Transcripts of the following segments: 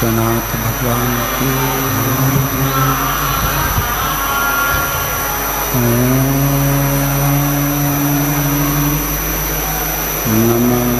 विश्वनाथ भगवान की नमः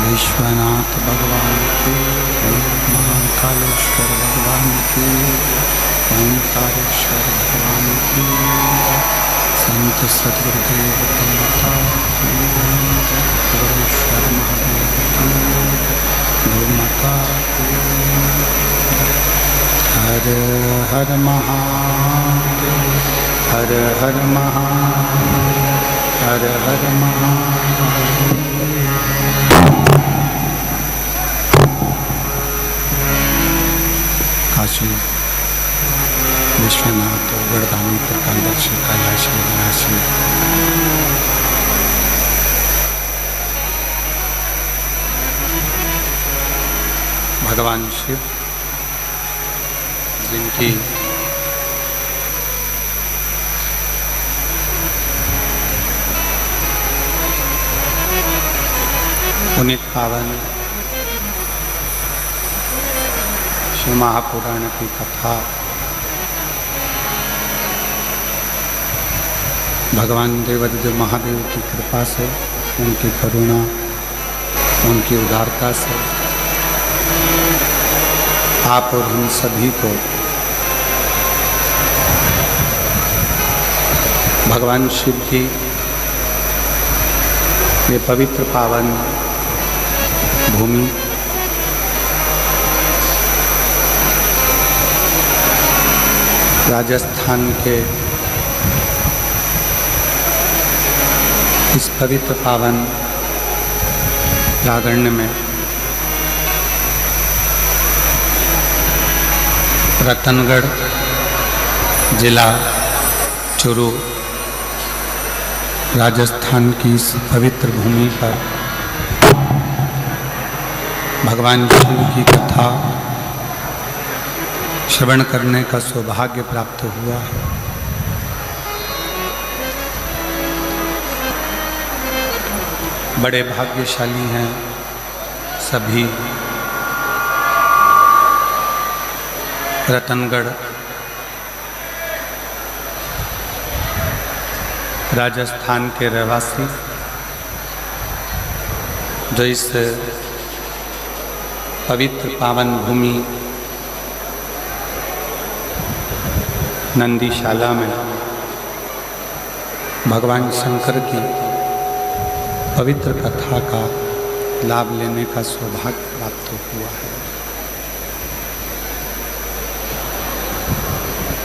विश्वनाथ भगवान की, महाकालेश्वर भगवान की, ओंकारेश्वर भगवान की, संत सद्गुरुदेव की माता की, गुरुश्वर महादेव की, गौ माता की। हर हर महादेव, हर हर महादेव, हर हर महादेव। काशी विश्वनाथ वरदानी प्रकांडक्षी कैलाशी विनाशी भगवान शिव, जिनकी पुनीत पावन शिव महापुराण की कथा भगवान देवादिदेव महादेव की कृपा से, उनकी करुणा, उनकी उदारता से आप और हम सभी को भगवान शिव की ये पवित्र पावन भूमि राजस्थान के इस पवित्र पावन प्रांगण में रतनगढ़ जिला चुरू राजस्थान की इस पवित्र भूमि पर भगवान शिव की कथा श्रवण करने का सौभाग्य प्राप्त हुआ है। बड़े भाग्यशाली हैं सभी रतनगढ़ राजस्थान के रहवासी जो इस पवित्र पावन भूमि नंदीशाला में भगवान शंकर की पवित्र कथा का लाभ लेने का सौभाग्य प्राप्त हुआ है।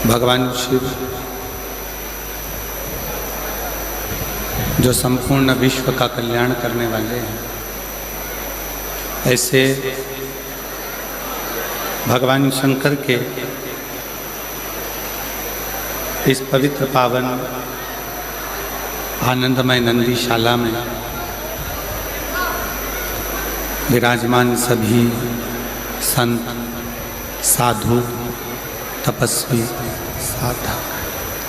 भगवान शिव जो संपूर्ण विश्व का कल्याण करने वाले हैं, ऐसे भगवान शंकर के इस पवित्र पावन आनंदमय नंदीशाला में विराजमान सभी संत, साधु, तपस्वी, साधक,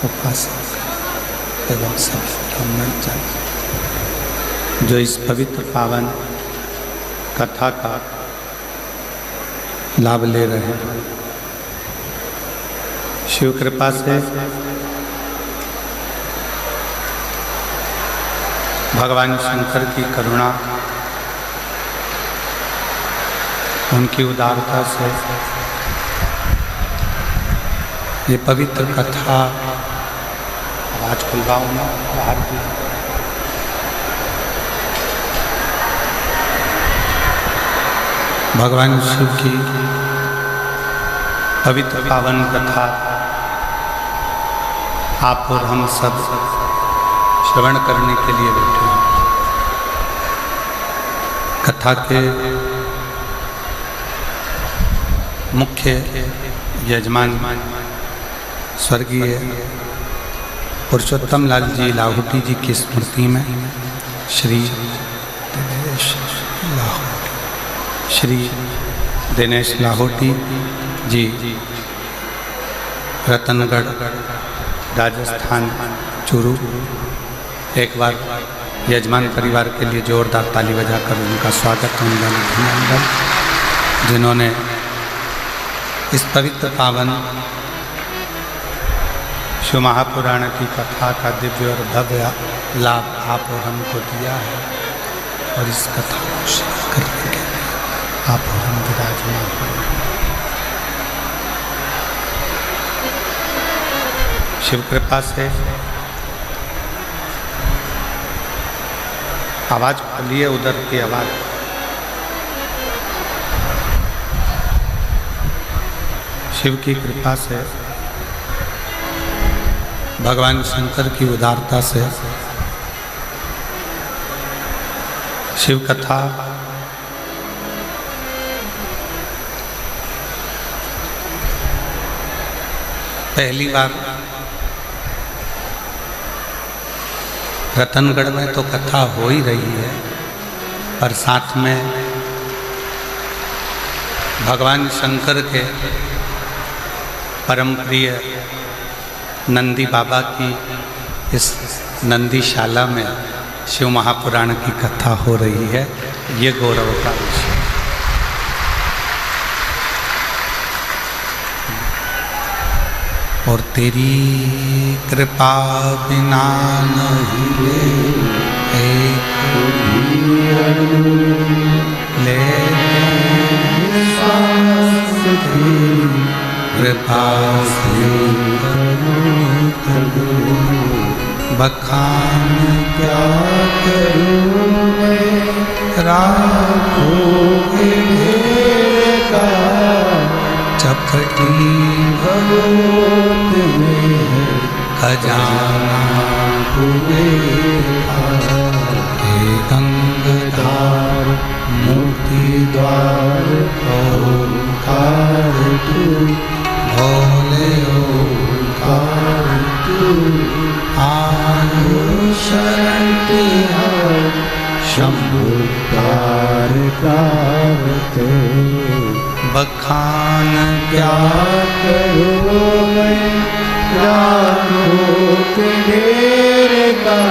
उपासक एवं सभी ब्राह्मण जन जो इस पवित्र पावन कथा का लाभ ले रहे हैं, शिव कृपा से भगवान शंकर की करुणा, उनकी उदारता से ये पवित्र कथा आवाज खुलवाऊँ ना बाहर की भगवान शिव की पवित्र पावन कथा आप और हम सब श्रवण करने के लिए बैठे हैं। कथा के मुख्य यजमान स्वर्गीय पुरुषोत्तम लाल जी लाहौटी जी की स्मृति में श्री दिनेश लाहौटी जी रतनगढ़ राजस्थान चुरू, एक बार यजमान परिवार के लिए जोरदार ताली बजाकर उनका स्वागत उनका अभिनंदन, जिन्होंने इस पवित्र पावन शिव महापुराण की कथा का दिव्य और भव्य लाभ आप और हमको दिया है और इस कथा को श्रवण करने के लिए आप और हम विराजमान हैं। शिव कृपा से आवाज खोलिए, उधर की आवाज शिव की कृपा से भगवान शंकर की उदारता से शिव कथा पहली बार रतनगढ़ में तो कथा हो ही रही है, पर साथ में भगवान शंकर के परम प्रिय नंदी बाबा की इस नंदीशाला में शिव महापुराण की कथा हो रही है। ये गौरव का विषय। और तेरी कृपा बिना नहीं ले कृपा से बखान क्या करूं मैं राखों के ढेर का चपटी भगवत में खजाना हुए हे गंगाधार मुक्ति द्वार ओंकार तू भोले ओंकार तू आयो शरण तिहार शंभुकार करते बखान क्या करूं मैं राखों के ढेर का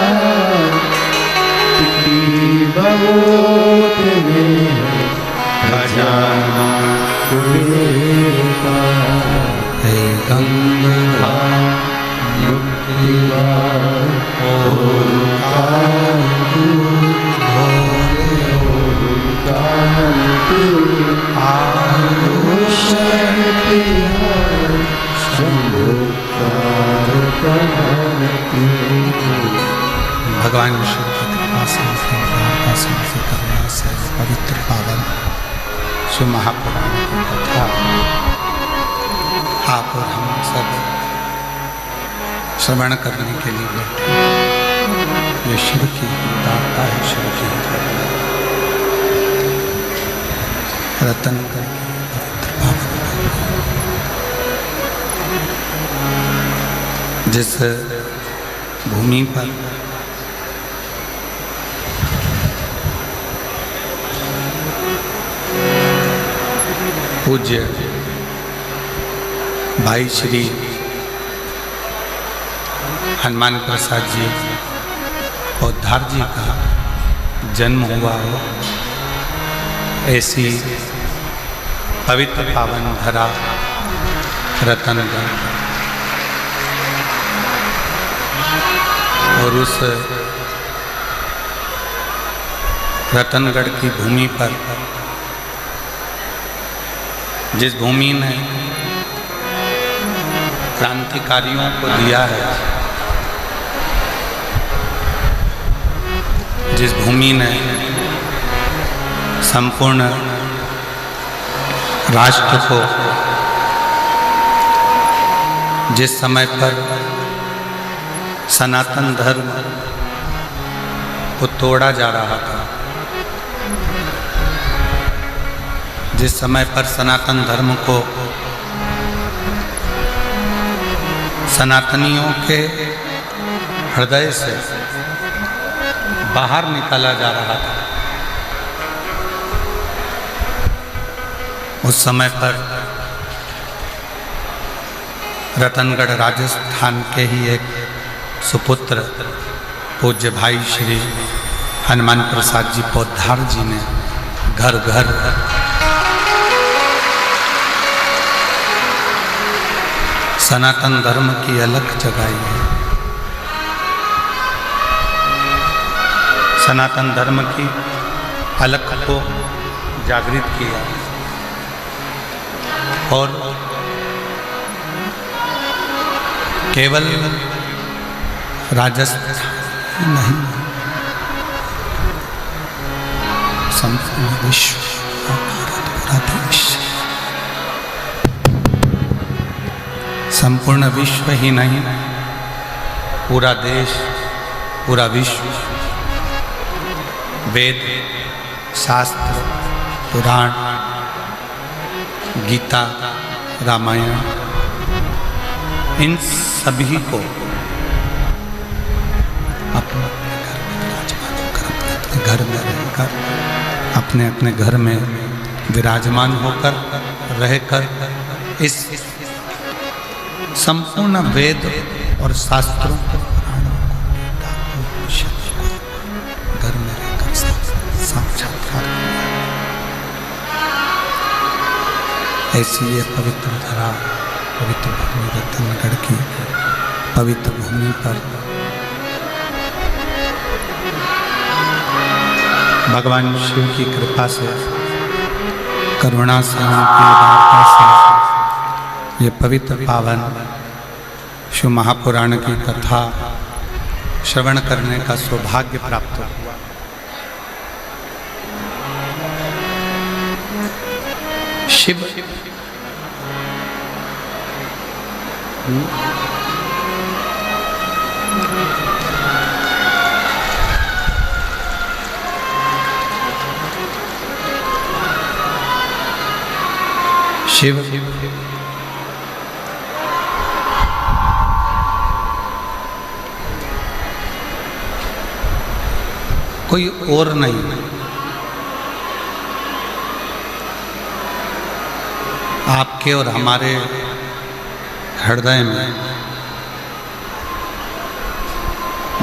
भगवत में खजाना कुबेर का हे गंगाधार मुक्ति द्वार ओंकार तू भोले ओंकार तू आयो शरण तिहार शंभुकार करते। भगवान विष्णु की कृपा से करुणा से पवित्र पावन शिव महापुराण की कथा आप और हम सब श्रवण करने के लिए बैठे। ये शिव की दाता है, शिव की रतन करके पवित्र पावन जिस भूमि पर पूज्य भाई श्री हनुमान प्रसाद जी पौधार जी का जन्म हुआ हो, ऐसी पवित्र पावन धरा रतनगढ़ और उस रतनगढ़ की भूमि पर जिस भूमि ने क्रांतिकारियों को दिया है, जिस भूमि ने संपूर्ण राष्ट्र को जिस समय पर सनातन धर्म को तोड़ा जा रहा था, जिस समय पर सनातन धर्म को सनातनियों के हृदय से बाहर निकाला जा रहा था, उस समय पर रतनगढ़ राजस्थान के ही एक सुपुत्र पूज्य भाई श्री हनुमान प्रसाद जी पौधार जी ने घर घर सनातन धर्म की अलख जगाई है, सनातन धर्म की अलख को जागृत किया और केवल राजस्थान नहीं, संपूर्ण विश्व पूरा देश, संपूर्ण विश्व ही नहीं, पूरा देश, पूरा विश्व वेद, शास्त्र, पुराण, गीता, रामायण, इन सभी को अपने घर में रहकर, अपने अपने घर में विराजमान होकर रहकर इस संपूर्ण वेद और शास्त्रों को, पुराणों को, गीता को, घर में रहकर साक्षात्कार ऐसी ये पवित्र धरा, पवित्र भूमि रतनगढ़ की पवित्र भूमि पर भगवान शिव की कृपा से, करुणा से, उनकी वार्ता से ये पवित्र पावन शिव महापुराण की कथा श्रवण करने का सौभाग्य प्राप्त हुआ। शिव शिव कोई और नहीं, आपके और हमारे हृदय में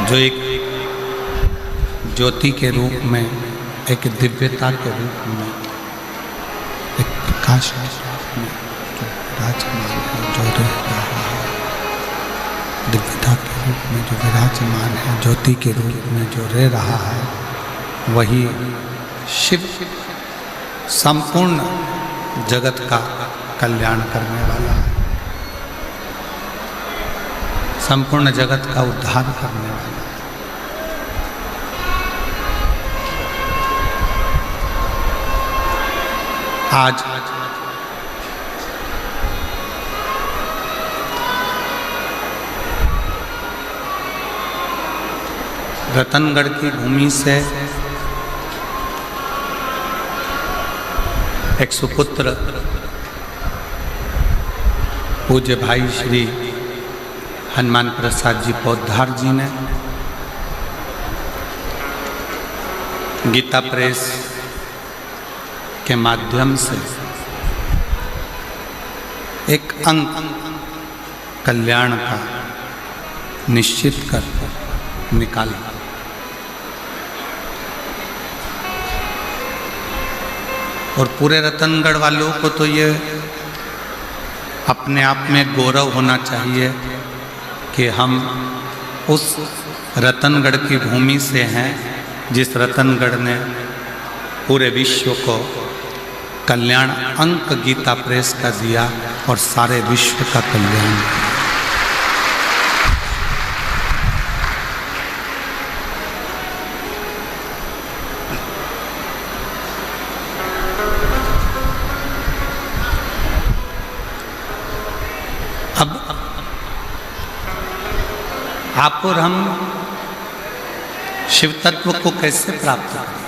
जो एक ज्योति के रूप में, एक दिव्यता के रूप में, एक प्रकाश के रूप में जो विराजमान है, जो रह रहा है, दिव्यता के रूप में जो विराजमान है, ज्योति के रूप में जो रह रहा है, वही शिव संपूर्ण जगत का कल्याण करने वाला है, संपूर्ण जगत का उद्धार करने वाला है। आज रतनगढ़ की भूमि से एक सुपुत्र पूज्य भाई श्री हनुमान प्रसाद जी पौधार जी ने गीता प्रेस के माध्यम से एक अंक कल्याण का निश्चित कर निकाला। और पूरे रतनगढ़ वालों को तो ये अपने आप में गौरव होना चाहिए कि हम उस रतनगढ़ की भूमि से हैं जिस रतनगढ़ ने पूरे विश्व को कल्याण अंक गीता प्रेस का दिया और सारे विश्व का कल्याण। अब आप और हम शिव तत्व को कैसे प्राप्त करें?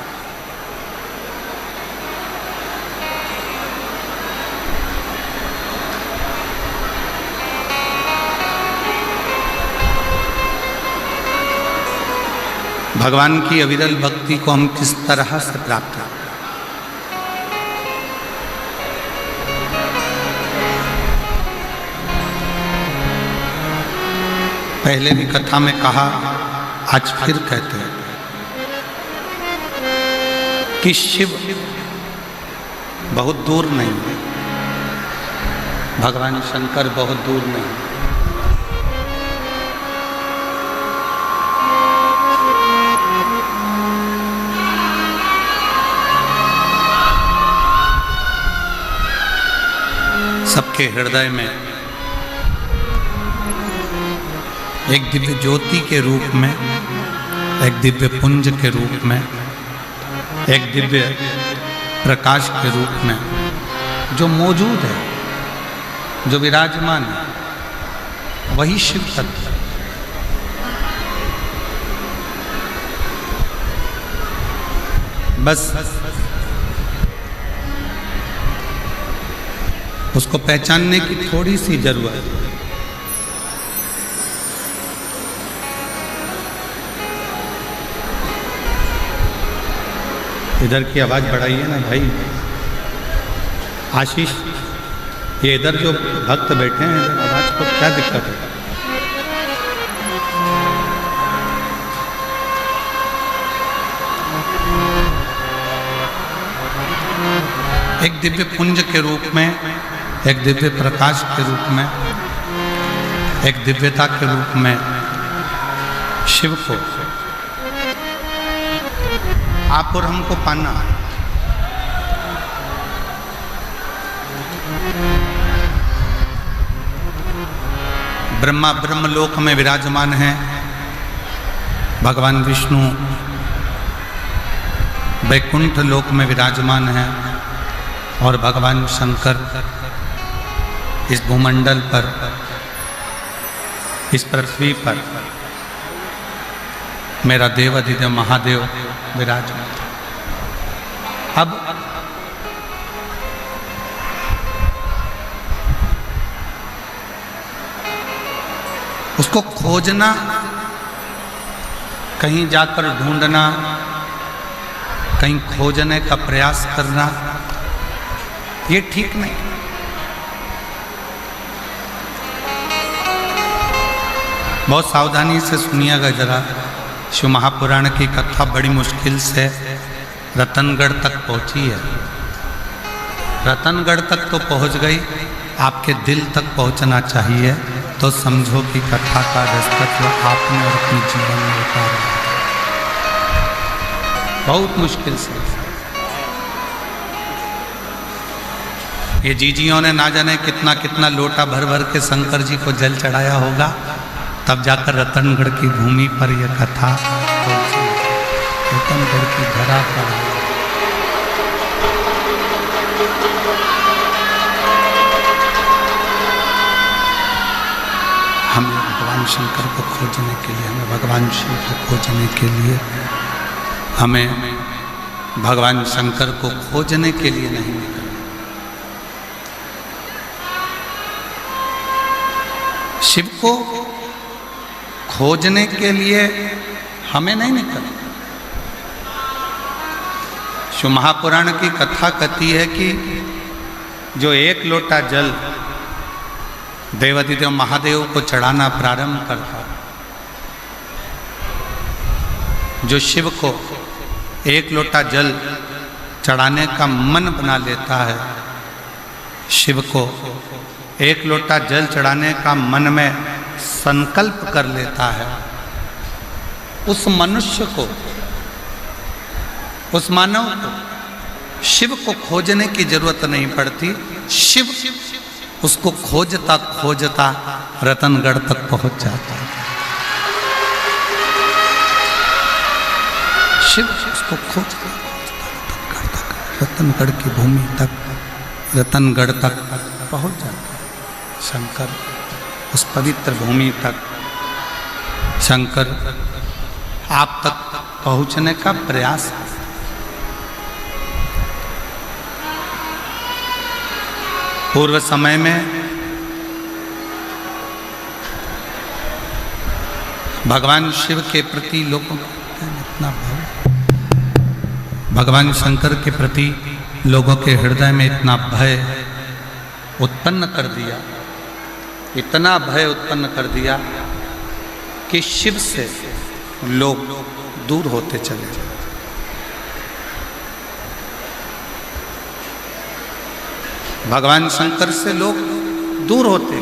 भगवान की अविरल भक्ति को हम किस तरह से प्राप्त करें? पहले भी कथा में कहा, आज फिर कहते हैं कि शिव बहुत दूर नहीं है, भगवान शंकर बहुत दूर नहीं है। सबके हृदय में एक दिव्य ज्योति के रूप में, एक दिव्य पुंज के रूप में, एक दिव्य प्रकाश के रूप में जो मौजूद है, जो विराजमान है, वही शिव तत्व है। बस उसको पहचानने की थोड़ी सी जरूरत है। इधर की आवाज बढ़ाइए ना भाई। आशीष, ये इधर जो भक्त बैठे हैं, इधर आवाज को क्या दिक्कत है? एक दिव्य पुंज के रूप में एक दिव्य प्रकाश के रूप में, एक दिव्यता के रूप में शिव को आप और हमको पाना है। ब्रह्मा ब्रह्मलोक में विराजमान हैं, भगवान विष्णु वैकुंठ लोक में विराजमान हैं और भगवान शंकर इस भूमंडल पर, इस पृथ्वी पर मेरा देव अधिदेव महादेव विराजमान। अब उसको खोजना, कहीं जाकर ढूंढना, कहीं खोजने का प्रयास करना, ये ठीक नहीं। बहुत सावधानी से सुनिएगा जरा। शिव महापुराण की कथा बड़ी मुश्किल से रतनगढ़ तक पहुंची है। रतनगढ़ तक तो पहुंच गई, आपके दिल तक पहुंचना चाहिए, तो समझो कि कथा का दस्तक आपने और अपने जीवन में उतारा। बहुत मुश्किल से ये जीजियों ने ना जाने कितना कितना लोटा भर भर के शंकर जी को जल चढ़ाया होगा, तब जाकर रतनगढ़ की भूमि पर यह कथा पहुंची, रतनगढ़ की धरा पर। हमें भगवान शंकर को खोजने के लिए, हमें भगवान शिव को खोजने के लिए, हमें भगवान शंकर को खोजने के लिए नहीं निकलना। शिव को खोजने के लिए हमें नहीं निकलना। शिव महापुराण की कथा कहती है कि जो एक लोटा जल देवाधिदेव महादेव को चढ़ाना प्रारंभ करता, जो शिव को एक लोटा जल चढ़ाने का मन बना लेता है, शिव को एक लोटा जल चढ़ाने का मन में संकल्प कर लेता है, उस मनुष्य को, उस मानव को शिव को खोजने की जरूरत नहीं पड़ती। शिव उसको खोजता खोजता रतनगढ़ तक पहुंच जाता है। शिव उसको खोजता रतनगढ़ की भूमि तक, रतनगढ़ तक पहुंच जाता है। शंकर उस पवित्र भूमि तक, शंकर आप तक पहुंचने का प्रयास। पूर्व समय में भगवान शिव के प्रति लोगों का इतना भय, भगवान शंकर के प्रति लोगों के हृदय में इतना भय उत्पन्न कर दिया, इतना भय उत्पन्न कर दिया कि शिव से लोग दूर होते चले गए। भगवान शंकर से लोग दूर होते।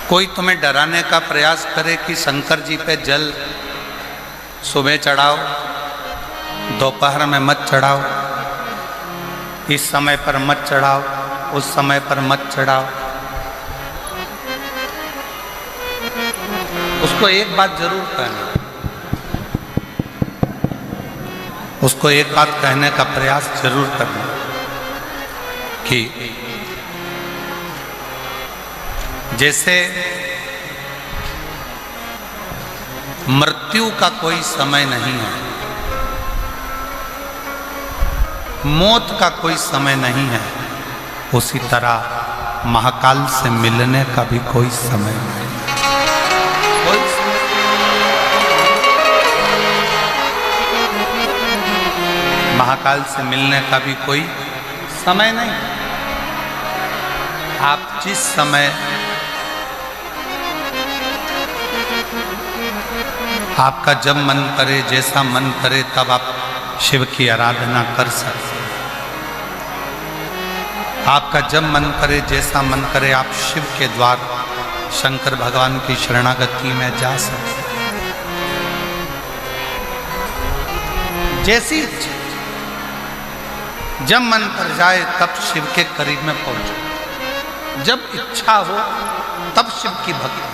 कोई तुम्हें डराने का प्रयास करे कि शंकर जी पे जल सुबह चढ़ाओ, दोपहर में मत चढ़ाओ, इस समय पर मत चढ़ाओ, उस समय पर मत चढ़ाओ, उसको एक बात जरूर कहना, उसको एक बात कहने का प्रयास जरूर करना कि जैसे मृत्यु का कोई समय नहीं है, मौत का कोई समय नहीं है, उसी तरह महाकाल से मिलने का भी कोई समय नहीं है। महाकाल से मिलने का भी कोई समय नहीं। आप जिस समय आपका जब मन करे, जैसा मन करे, तब आप शिव की आराधना कर सकते हैं। आपका जब मन करे, जैसा मन करे, आप शिव के द्वार शंकर भगवान की शरणागति में जा सकते हैं। जैसी जब मन कर जाए तब शिव के करीब में पहुंचो। जब इच्छा हो तब शिव की भक्ति।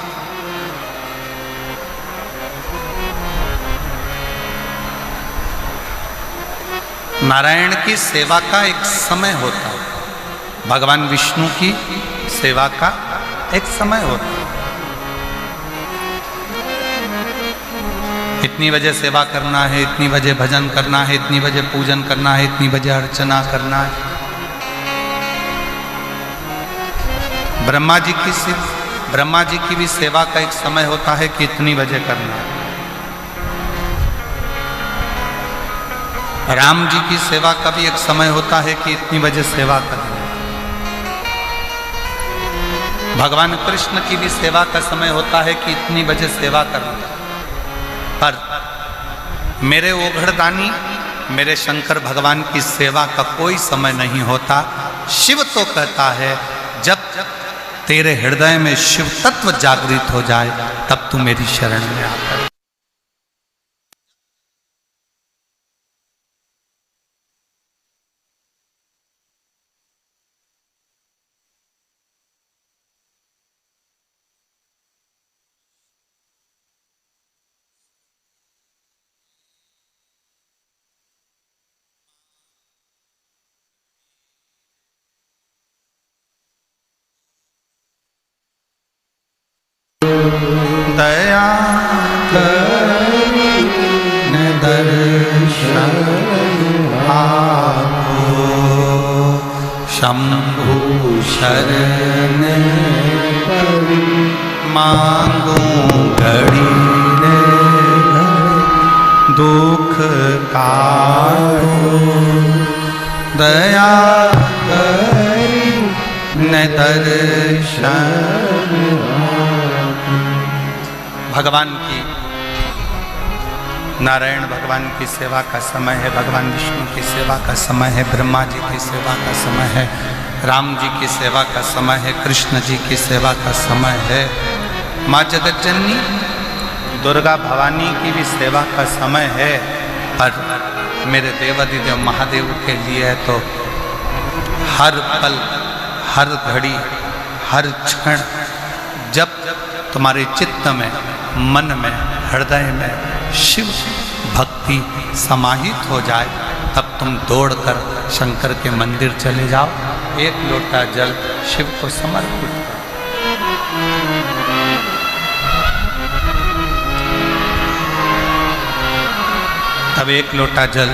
नारायण की सेवा का एक समय होता है, भगवान विष्णु की सेवा का एक समय होता है। इतनी बजे सेवा करना है, इतनी बजे भजन करना है, इतनी बजे पूजन करना है, इतनी बजे अर्चना करना है। ब्रह्मा जी की भी सेवा का एक समय होता है कि इतनी बजे करना है। राम जी की सेवा का भी एक समय होता है कि इतनी बजे सेवा करना है। भगवान कृष्ण की भी सेवा का समय होता है कि इतनी बजे सेवा करना है। पर मेरे ओघड़दानी, मेरे शंकर भगवान की सेवा का कोई समय नहीं होता। शिव तो कहता है जब तेरे हृदय में शिव तत्व जागृत हो जाए तब तू मेरी शरण में आकर। दया करीन दर्शन आपो, शंभु शरण मांगू घड़ी रे दुख काटो। दया करीन दर्शन भगवान की, नारायण भगवान की सेवा का समय है, भगवान विष्णु की सेवा का समय है, ब्रह्मा जी की सेवा का समय है, राम जी की सेवा का समय है, कृष्ण जी की सेवा का समय है, माँ जगत जननी दुर्गा भवानी की भी सेवा का समय है। पर मेरे देवाधिदेव महादेव के लिए तो हर पल, हर घड़ी, हर क्षण जब तुम्हारे चित्त में, मन में, हृदय में शिव भक्ति समाहित हो जाए तब तुम दौड़कर शंकर के मंदिर चले जाओ, एक लोटा जल शिव को समर्पित करो। तब एक लोटा जल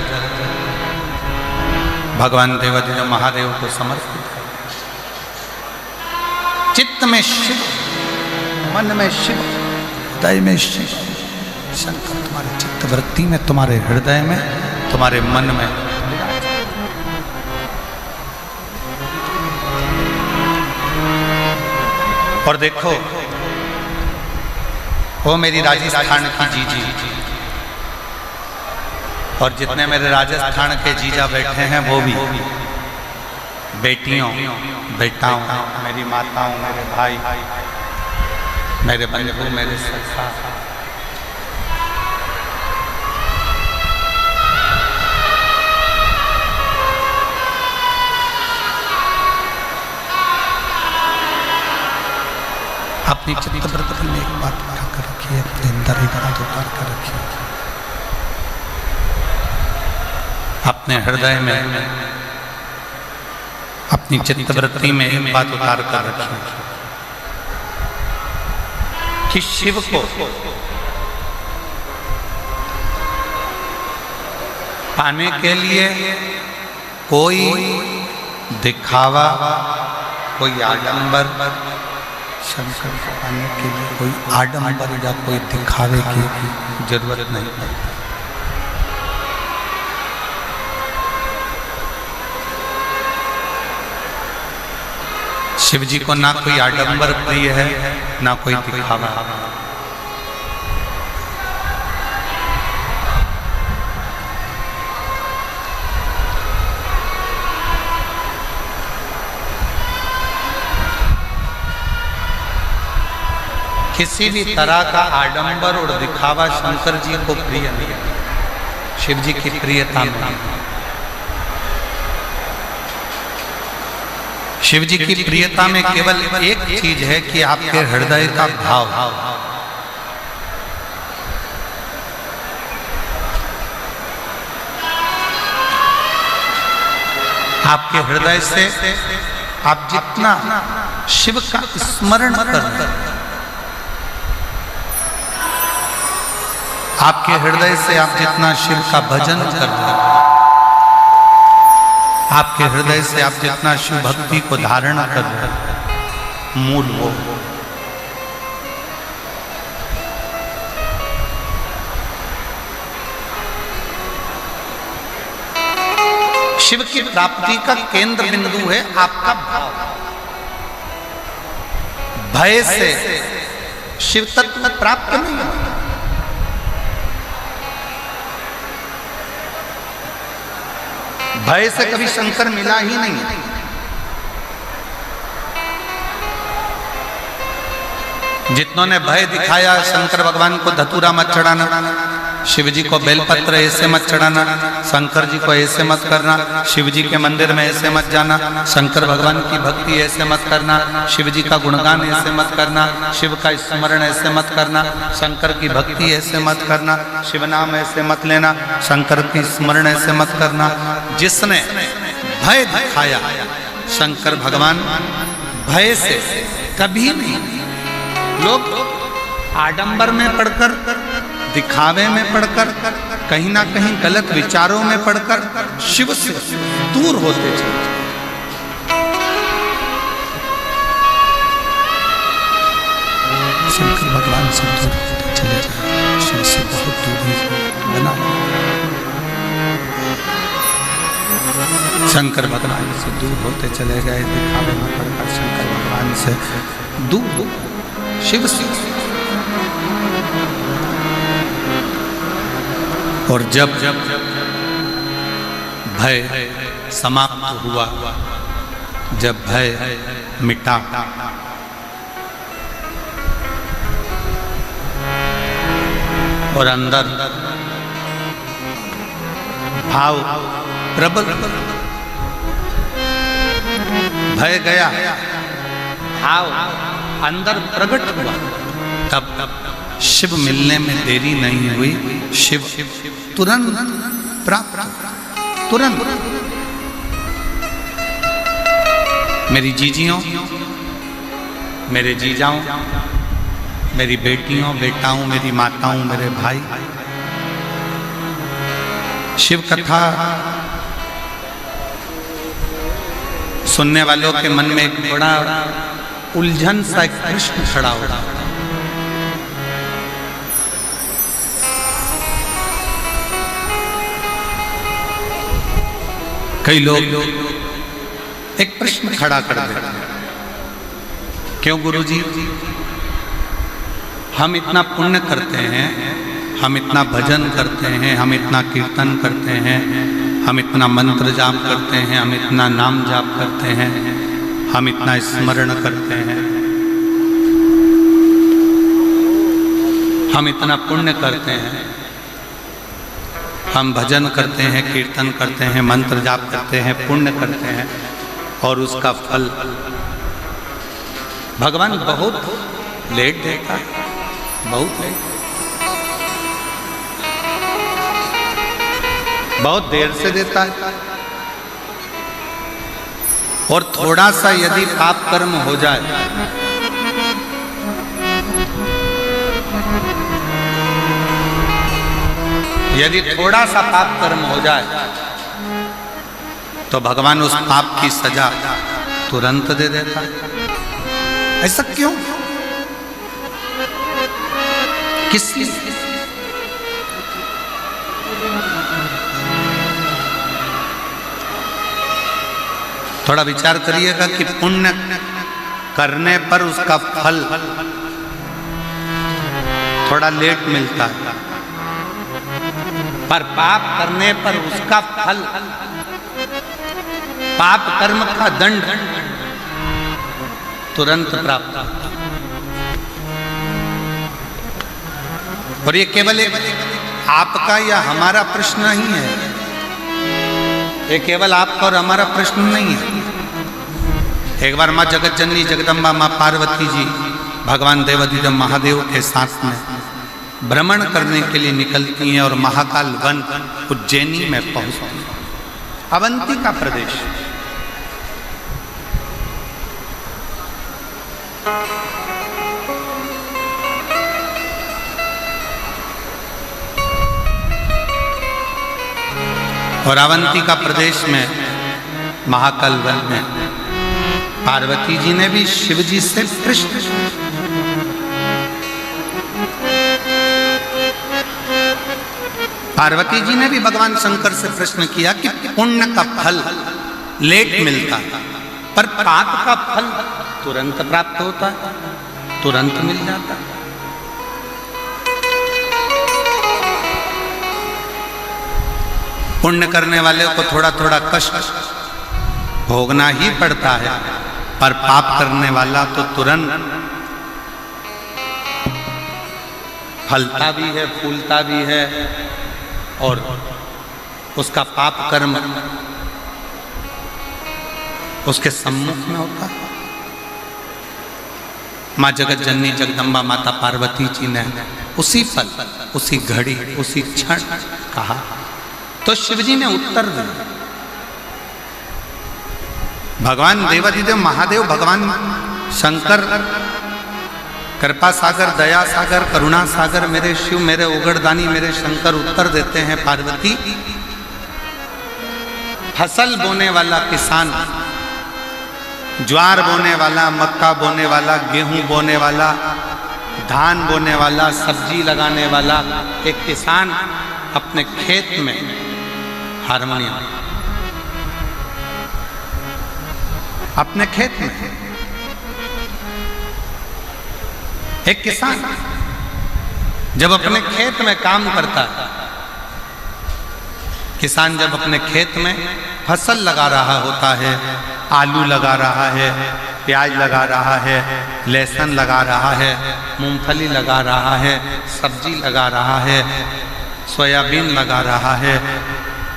भगवान देवाधिदेव महादेव को समर्पित करो। चित्त में शिव, मन में शिव, हृदय में शिव। शंकर तुम्हारे चित्त वृत्ति में, तुम्हारे हृदय में, तुम्हारे मन में। और देखो वो मेरी राजस्थान की जीजी, और जितने मेरे राजस्थान के जीजा बैठे हैं वो भी बेटियों, बेटाओं, मेरी माताओं, मेरे भाई, मेरे बंधु, मेरे सखा, अपनी चित्तवृत्ति में एक बात उठा कर रखिए, अपने अंदर एक बात उतार कर रखिए, अपने हृदय में, अपनी चित्तवृत्ति में एक बात उतार कर रखिए कि शिव को पाने के लिए कोई दिखावा, कोई आडंबर, शंकर को पाने के लिए कोई आडंबर या कोई दिखावे की जरूरत नहीं पड़ती। शिव जी को ना कोई आडंबर प्रिय है, ना कोई दिखावा। किसी भी तरह का आडंबर और दिखावा शंकर जी को प्रिय नहीं, शिव जी की प्रियता में। शिव जी की प्रियता में केवल एक चीज है कि आपके हृदय का भाव। आपके हृदय से आप जितना शिव का स्मरण कर रहे हैं, आपके हृदय से आप जितना शिव का भजन कर रहे हैं, आपके हृदय से आप जितना शिव भक्ति को धारण कर रहे हैं, मूल वो। शिव की प्राप्ति का केंद्र बिंदु है आपका भाव। भय से शिव तत्व प्राप्त नहीं होता। भय से कभी शंकर मिला ही नहीं। जितनों ने भय दिखाया, शंकर भगवान को धतूरा मत चढ़ाना, शिव जी को बेलपत्र ऐसे मत चढ़ाना, शंकर जी को ऐसे मत करना, शिव जी के मंदिर में ऐसे मत जाना, शंकर भगवान की भक्ति ऐसे मत करना, शिव जी का गुणगान ऐसे मत करना, शिव का स्मरण ऐसे मत करना, शंकर की भक्ति ऐसे मत करना, शिव नाम ऐसे मत लेना, शंकर की स्मरण ऐसे मत करना। जिसने भय दिखाया, शंकर भगवान भय से कभी नहीं। लोग आडंबर में पढ़कर, दिखावे में पढ़कर, कहीं ना कहीं गलत विचारों में पढ़कर शिव से दूर होते चले। शंकर भगवान से दूर होते चले जाए, शिव से बहुत दूरी बना। शंकर भगवान से दूर होते चले गए, दिखावे में पढ़कर शंकर भगवान से दूर, शिव से। और जब भय समाप्त हुआ, जब भय मिटा, और अंदर भाव प्रबल, भय गया, भाव अंदर प्रकट हुआ, तब शिव मिलने में देरी नहीं हुई। शिव तुरंत प्राप्त, तुरंत। मेरी जीजियों, मेरे जीजाओं, मेरी बेटियों, बेटाओं, मेरी माताओं, मेरे भाई, शिव कथा सुनने वालों के मन में एक बड़ा उलझन सा एक प्रश्न खड़ा हो रहा है। कई लोग एक प्रश्न खड़ा कर देते हैं, क्यों गुरुजी, हम इतना पुण्य करते हैं, हम इतना भजन करते हैं, हम इतना कीर्तन करते हैं, हम इतना मंत्र जाप करते हैं, हम इतना नाम जाप करते हैं, हम इतना स्मरण करते हैं, हम इतना पुण्य करते हैं, हम भजन करते हैं, कीर्तन करते हैं, मंत्र जाप करते हैं, पुण्य करते हैं, और उसका फल भगवान बहुत लेट देता है, बहुत लेट, बहुत देर से देता है। और थोड़ा सा यदि पाप कर्म हो जाए, यदि थोड़ा सा पाप कर्म हो जाए, तो भगवान उस पाप की सजा तुरंत दे देता है। ऐसा क्यों? किस लिए? थोड़ा विचार करिएगा कि पुण्य करने पर उसका फल थोड़ा लेट मिलता है, पर पाप करने पर उसका फल, पाप कर्म का दंड तुरंत प्राप्त होता है। और ये केवल एक आपका या हमारा प्रश्न नहीं है, ये केवल आपका और हमारा प्रश्न नहीं है। एक बार माँ जगत जननी जगदम्बा माँ पार्वती जी भगवान देवाधिदेव महादेव के साथ में भ्रमण करने के लिए निकलती हैं और महाकाल वन उज्जैनी में पहुंचती हैं, अवंती का प्रदेश। और अवंती का प्रदेश में महाकाल वन में पार्वती जी ने भी शिव जी से प्रश्न, पार्वती जी ने भी भगवान शंकर से प्रश्न किया कि पुण्य का फल लेट मिलता है पर पाप का फल तुरंत प्राप्त होता है, तुरंत मिल जाता है। पुण्य करने वाले को थोड़ा थोड़ा कष्ट भोगना ही पड़ता है, पर पाप करने वाला तो तुरंत फलता भी है, फूलता भी है और उसका पाप कर्म उसके सम्मुख में होता है। माँ जगत जननी जगदम्बा माता पार्वती जी ने उसी पल, उसी घड़ी, उसी क्षण कहा तो शिवजी ने उत्तर दिया। भगवान देवाधिदेव महादेव, भगवान शंकर कृपा सागर, दया सागर, करुणा सागर, मेरे शिव, मेरे उगड़दानी, मेरे शंकर उत्तर देते हैं, पार्वती फसल बोने वाला किसान, ज्वार बोने वाला, मक्का बोने वाला, गेहूं बोने वाला, धान बोने वाला, सब्जी लगाने वाला एक किसान अपने खेत में हारमोनियम, अपने खेत में एक किसान जब अपने खेत में काम करता है, किसान जब अपने खेत में फसल लगा रहा होता है, आलू लगा रहा है, प्याज लगा रहा है, लहसुन लगा रहा है, मूंगफली लगा रहा है, सब्जी लगा रहा है, सोयाबीन लगा रहा है,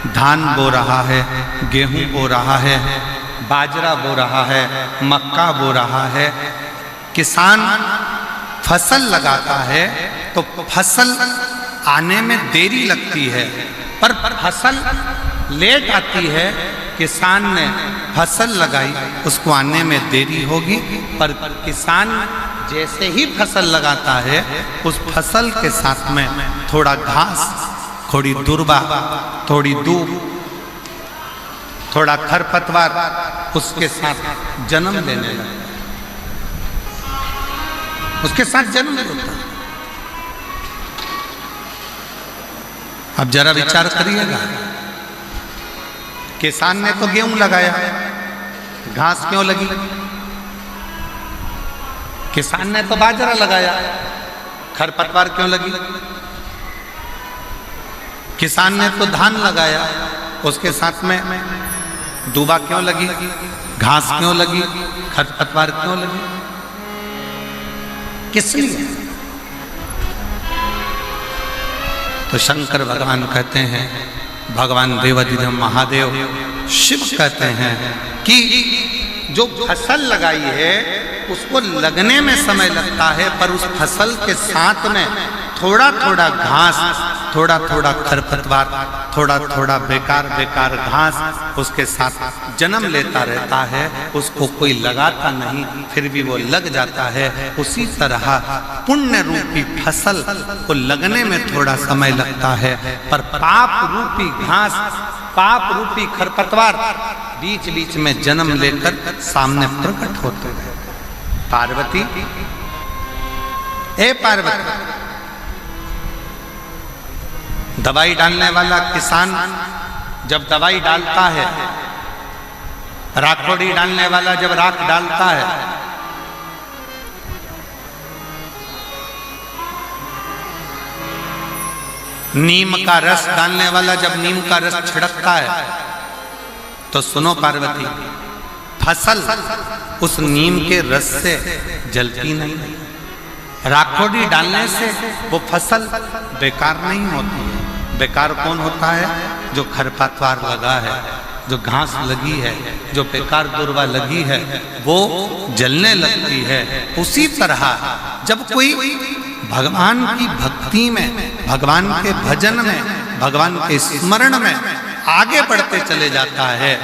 धान बो रहा है, गेहूं बो रहा है, बाजरा बो रहा है, मक्का बो रहा है। किसान फसल लगाता है तो फसल आने में देरी लगती है, पर फसल लेट आती है। किसान ने फसल लगाई, उसको आने में देरी होगी, पर किसान जैसे ही फसल लगाता है उस फसल के साथ में थोड़ा घास, थोड़ी दुर्बा, थोड़ी दूब, थोड़ा खरपतवार उसके साथ जन्म लेने लगता है, उसके साथ जन्म लेता है। अब जरा विचार करिएगा, किसान ने तो गेहूं लगाया, घास क्यों लगी? किसान ने तो बाजरा लगाया, खरपतवार क्यों लगी? किसान ने तो धान लगाया, उसके साथ में दूबा क्यों लगी? घास क्यों लगी? खरपतवार क्यों लगी? किस लिए? तो शंकर भगवान कहते हैं, भगवान देवाधिदेव महादेव शिव कहते हैं कि जो फसल लगाई है उसको लगने में समय लगता है, पर उस फसल के साथ में थोड़ा थोड़ा घास, थोड़ा थोड़ा खरपतवार, थोड़ा थोड़ा बेकार बेकार घास उसके साथ जन्म लेता रहता है। उसको कोई लगाता नहीं, फिर भी वो लग जाता है। उसी तरह पुण्य रूपी फसल को लगने में थोड़ा समय लगता है, पर पाप रूपी घास, पाप रूपी खरपतवार बीच बीच में जन्म लेकर सामने प्रकट होते हैं। पार्वती, ए पार्वती, दवाई डालने वाला किसान जब दवाई डालता है, राखोड़ी डालने वाला जब राख डालता है, नीम का रस डालने वाला जब नीम का रस छिड़कता है, तो सुनो पार्वती, फसल उस नीम के रस से जलती नहीं, राखोड़ी डालने से वो फसल बेकार नहीं होती है। बेकार कौन होता है? जो खरपतवार लगा है, जो घास लगी है, जो बेकार दुर्वा लगी है, वो जलने लगती है। उसी तरह जब कोई भगवान की भक्ति में, भगवान के भजन में, भगवान के स्मरण में आगे बढ़ते चले जाता है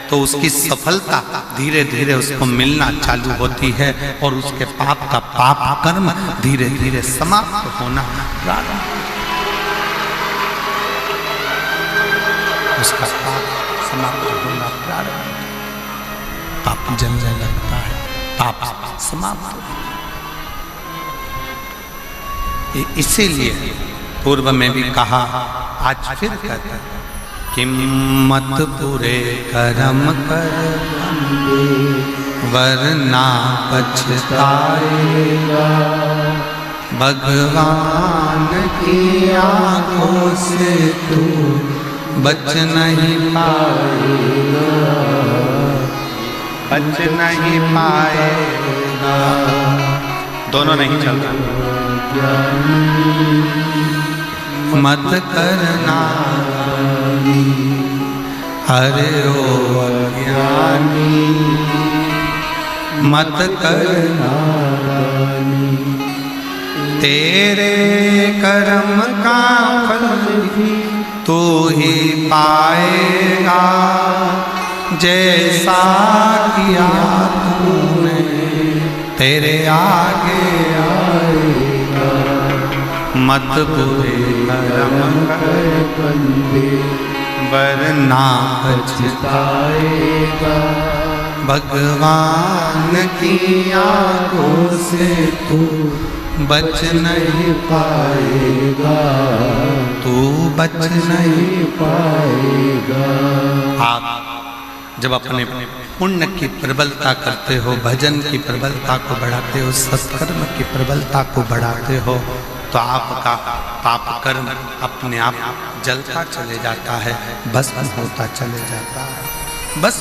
तो उसकी सफलता धीरे धीरे उसको मिलना चालू होती है और उसके पाप का पाप कर्म धीरे धीरे समाप्त होना प्रारंभ, उसका पाप समाप्त होना प्रारंभ, पाप जलने लगता है, पाप समाप्त होता है। इसीलिए पूर्व में भी कहा, आज फिर कहता है, किम्मत पूरे कर्म कर वरना पछताएगा, भगवान की आंखों से तू बच नहीं पाएगा, बच नहीं पाएगा। दोनों नहीं चल रहा। मत करना अरे ओ अज्ञानी, मत करना तेरे कर्म का फल तू ही पाएगा, जैसा किया तूने तेरे आगे आएगा। मत बुरे कर्म कर बंदे वरना पछताएगा, भगवान की आंखों से तू बच नहीं पाएगा, तू बच नहीं पाएगा। आप जब अपने पुण्य की प्रबलता करते हो, भजन की प्रबलता को बढ़ाते हो, सत्कर्म की प्रबलता को बढ़ाते हो, तो आपका पाप कर्म अपने आप जलता चले जाता है, भस्म होता चले जाता है। बस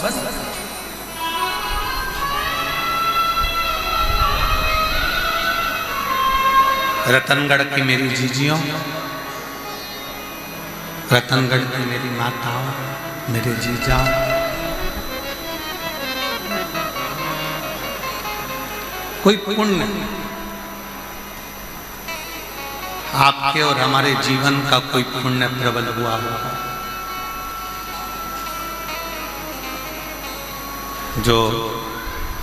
रतनगढ़ की मेरी जीजियों, रतनगढ़ की मेरी माताओं, मेरे जीजाओं, कोई पुण्य आपके और हमारे जीवन का कोई पुण्य प्रबल हुआ होगा, जो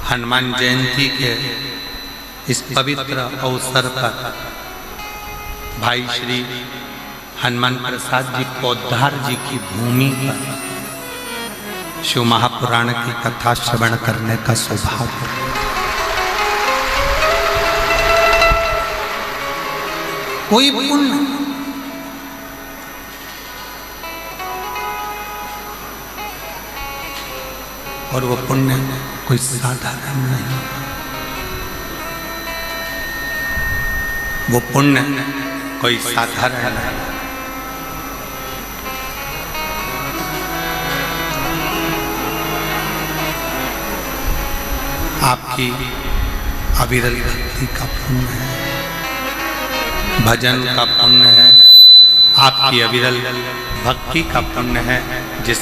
हनुमान जयंती के इस पवित्र अवसर पर भाई श्री हनुमान प्रसाद जी पौधार जी की भूमि पर शिव महापुराण की कथा श्रवण करने का सौभाग्य, कोई पुण्य और वो पुण्य कोई साधारण नहीं, वो पुण्य कोई साधारण नहीं। आपकी अविरल भक्ति का पुण्य है, भजन का पुण्य है, आपकी अविरल भक्ति का पुण्य है, जिस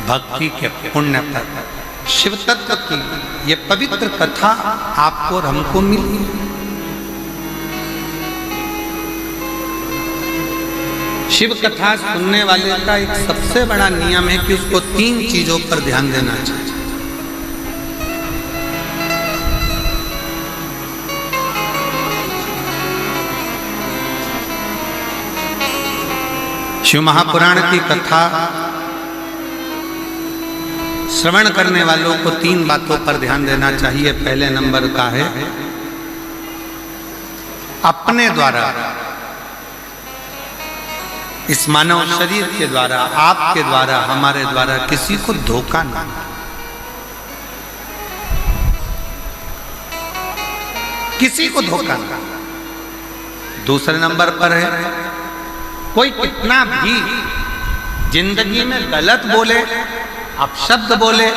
भक्ति के पुण्य पर शिव तत्व की ये पवित्र कथा आपको और हमको मिली। शिव कथा सुनने वाले का एक सबसे बड़ा नियम है कि उसको 3 चीजों पर ध्यान देना चाहिए। शिव महापुराण की कथा श्रवण करने वालों को 3 बातों पर ध्यान देना चाहिए। पहले नंबर का है, अपने द्वारा, इस मानव शरीर के द्वारा, आपके द्वारा, हमारे द्वारा किसी को धोखा ना, किसी को धोखा ना। दूसरे नंबर पर है, कोई कितना भी जिंदगी में गलत बोले, अपशब्द बोले,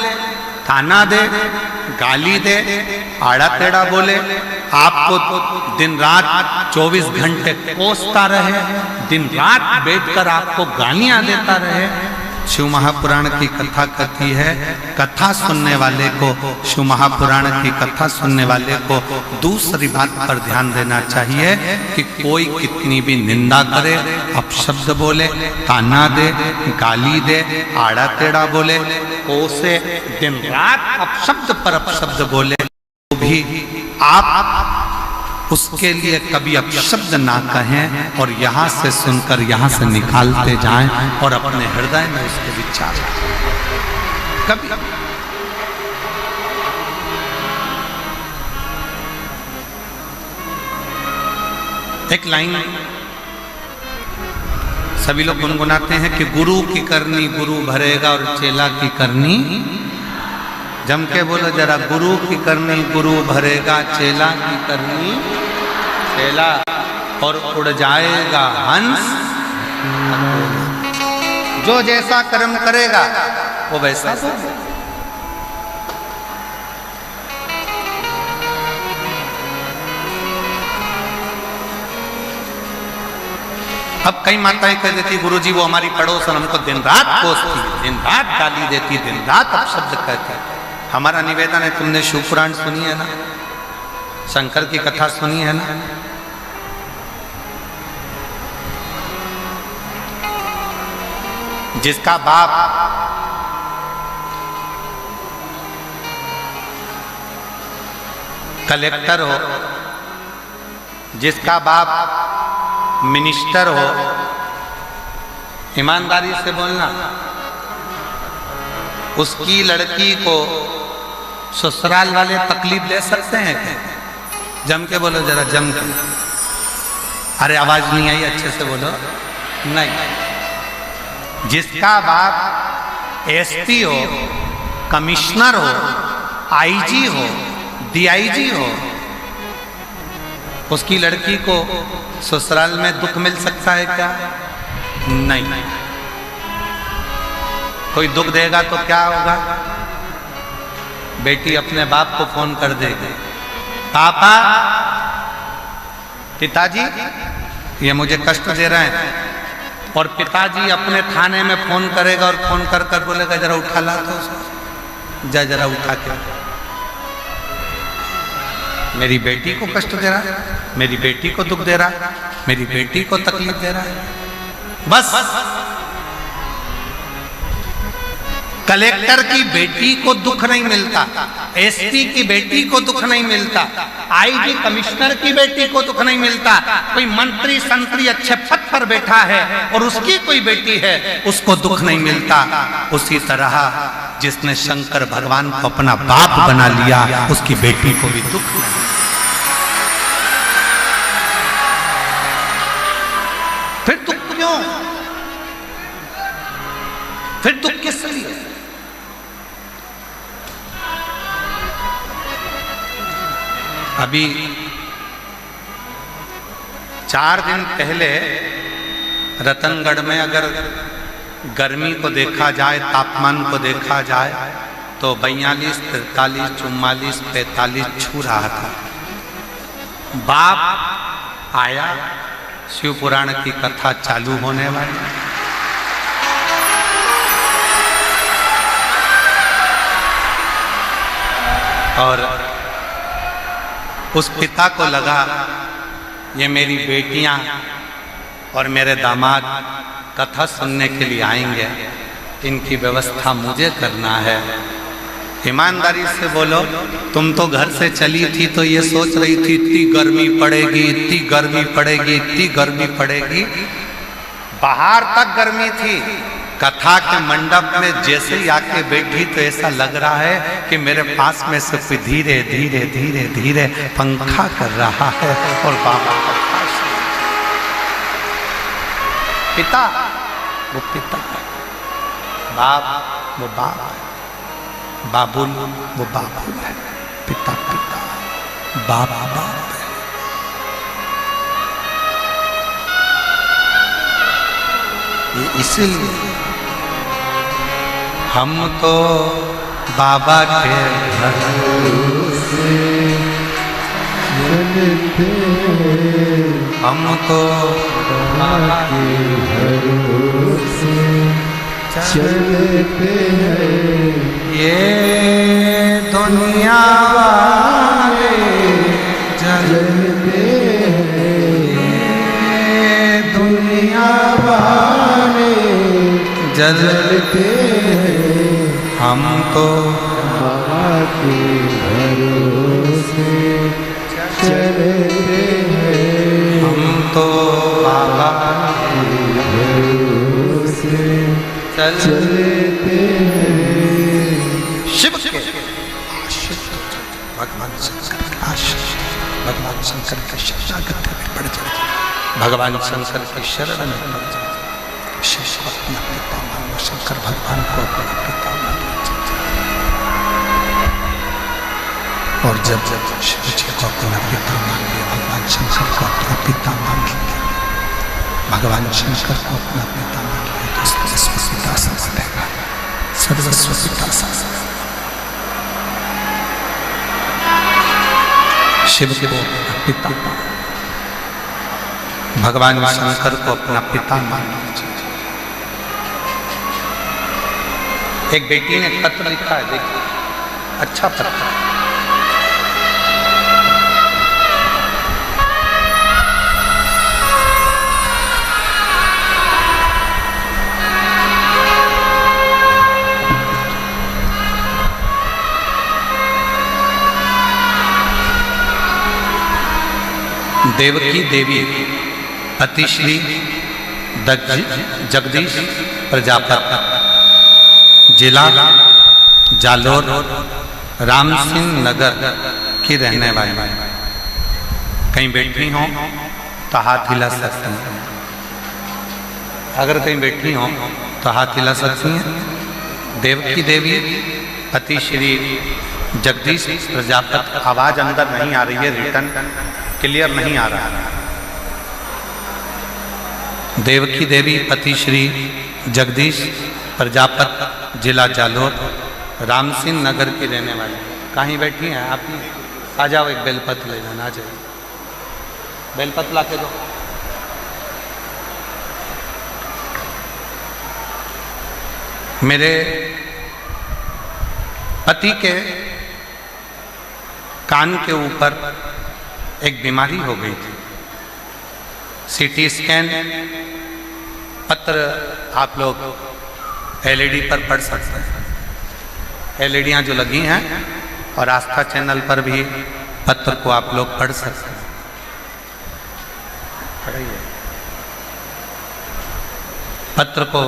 ताना दे, गाली दे, आड़ा टेढ़ा बोले, आपको दिन रात 24 घंटे कोसता रहे, दिन रात बैठकर आपको गालियां देता रहे। शिव महापुराण की कथा कहती है, कथा सुनने वाले को, शिव महापुराण की कथा सुनने वाले को दूसरी बात पर ध्यान देना चाहिए कि कोई कितनी भी निंदा करे, अपशब्द बोले, ताना दे, गाली दे, आड़ा टेढ़ा बोले, कोसे, दिन रात अपशब्द पर अपशब्द बोले, तो भी आप उसके लिए कभी अपशब्द ना कहें और यहाँ से सुनकर यहाँ से निकालते जाएं और अपने हृदय में उसके विचार कभी। एक लाइन सभी लोग गुनगुनाते हैं कि गुरु की करनी गुरु भरेगा और चेला की करनी, जम के बोलो जरा, गुरु की करनी गुरु भरेगा, चेला की करनी चेला, और उड़ जाएगा हंस। जो जैसा कर्म करेगा वो वैसा होगा। अब कई माताएं कह देती, गुरुजी वो हमारी पड़ोसन हमको दिन रात कोसती, दिन रात गाली देती, दिन रात अपशब्द कहती। हमारा निवेदन है, तुमने शिव पुराण सुनी है ना, शंकर की कथा सुनी है ना, जिसका बाप कलेक्टर हो, जिसका बाप मिनिस्टर हो, ईमानदारी से बोलना, उसकी लड़की को ससुराल वाले तकलीफ दे सकते हैं क्या? जम के बोलो जरा, जम के। अरे आवाज नहीं आई, अच्छे से बोलो। नहीं, जिसका बाप एसपी हो, कमिश्नर हो, आईजी हो, डीआईजी हो, उसकी लड़की को ससुराल में दुख मिल सकता है क्या? नहीं। कोई दुख देगा तो क्या होगा? बेटी अपने बाप को फोन कर देगी, पापा, पिताजी ये मुझे कष्ट दे रहे हैं, और पिताजी अपने थाने में फोन करेगा और फोन कर कर बोलेगा जरा उठा ला तो उसको, जा जरा उठा के, मेरी बेटी को कष्ट दे रहा है, मेरी बेटी को दुख दे रहा है, मेरी बेटी को तकलीफ दे रहा है। बस कलेक्टर की बेटी को दुख नहीं मिलता, एसपी की बेटी को दुख नहीं मिलता, आईजी कमिश्नर की बेटी को दुख नहीं मिलता, कोई मंत्री संतरी अच्छे पद पर बैठा है और उसकी कोई बेटी है उसको दुख नहीं मिलता। उसी तरह जिसने शंकर भगवान को अपना बाप बना लिया उसकी बेटी को भी दुख नहीं। फिर दुख क्यों? फिर दुख किस लिए? अभी 4 दिन पहले रतनगढ़ में अगर गर्मी को देखा जाए, तापमान को देखा जाए तो 42, 43, 44, 45 छू रहा था। बाप आया, शिव पुराण की कथा चालू होने वाली, और उस पिता को लगा ये मेरी बेटियां और मेरे दामाद कथा सुनने के लिए आएंगे, इनकी व्यवस्था मुझे करना है। ईमानदारी से बोलो, तुम तो घर से चली थी तो ये सोच रही थी इतनी गर्मी पड़ेगी, इतनी गर्मी पड़ेगी, इतनी गर्मी पड़ेगी, बाहर तक गर्मी थी, कथा के मंडप में जैसे ही आके बैठी तो ऐसा लग रहा है कि मेरे पास में से कोई धीरे धीरे धीरे धीरे पंखा कर रहा है। और बाबा पिता वो पिता है, बाप वो बाप है, बाबुल वो बाबुल है, पिता पिता, बाप बाप है। इसलिए हम तो बाबा के भरोसे चलते हम तो बाबा के भरोसे चलते हैं। ये दुनिया वाले जलते हैं, ये दुनिया वाले जलते हैं, हम तो बाबा के भरोसे चलते हैं, हम तो बाबा के भरोसे चलते हैं। शिव के भगवान शंकर भगवान शंकर के शरणागत में पड़ जाए, भगवान शंकर की शरण में पड़ जाए, शिव को अपना पिता मानो, शंकर भगवान को अपना पिता मानो। और जब जब शिव जी को अपना पिता मान लिया, भगवान शंकर को अपना पिता मान लिया, भगवान शंकर को अपना पिता मान लिया, तो सरस्वती दास बनेगा, सरस्वती दास। शिव को अपना पिता, भगवान शंकर को अपना पिता मान लीजिए। एक बेटी ने पत्र लिखा है, देखिए, अच्छा पत्र। देवकी देवी अतिश्री जगदीश प्रजापति, जिला जालोर, राम सिंह नगर की रहने वाली। कहीं बैठी हो तो हाथ हिला सकती हैं, अगर कहीं बैठी हो तो हाथ हिला सकती हैं। देवकी देवी अतिश्री जगदीश प्रजापति। आवाज अंदर नहीं आ रही है, रिटर्न क्लियर नहीं आ रहा है। देवकी देवी पति श्री जगदीश प्रजापति, जिला जालोर, राम सिंह नगर की रहने वाली। कहीं बैठी हैं आप? आ जाओ, एक बेलपत्र ले जाना। आ जाओ, बेलपत्र ला के दो। मेरे पति के कान के ऊपर एक बीमारी हो गई थी। सीटी स्कैन पत्र आप लोग एलईडी पर पढ़ सकते हैं, एलईडियाँ जो लगी हैं, और आस्था चैनल पर भी पत्र को आप लोग पढ़ सकते हैं। पढ़िए पत्र को।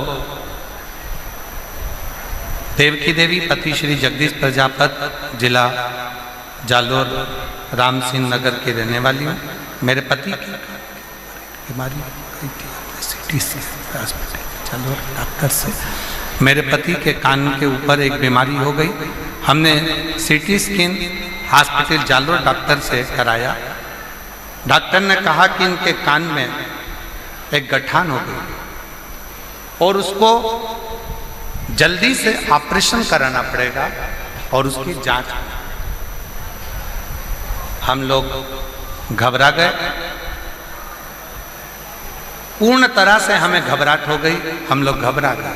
देवकी देवी पति श्री जगदीश प्रजापति, जिला जालोर, राम सिंह नगर की रहने वाली हूँ। मेरे पति की बीमारी गई थी सिटी से हॉस्पिटल जालोर डॉक्टर से। मेरे पति के कान के ऊपर एक बीमारी हो गई। हमने CT scan hospital Jalore doctor से कराया। डॉक्टर ने कहा कि इनके कान में एक गठान हो गई और उसको जल्दी से ऑपरेशन कराना पड़ेगा और उसकी जांच। हम लोग घबरा गए, पूर्ण तरह से हमें घबराहट हो गई, हम लोग घबरा गए।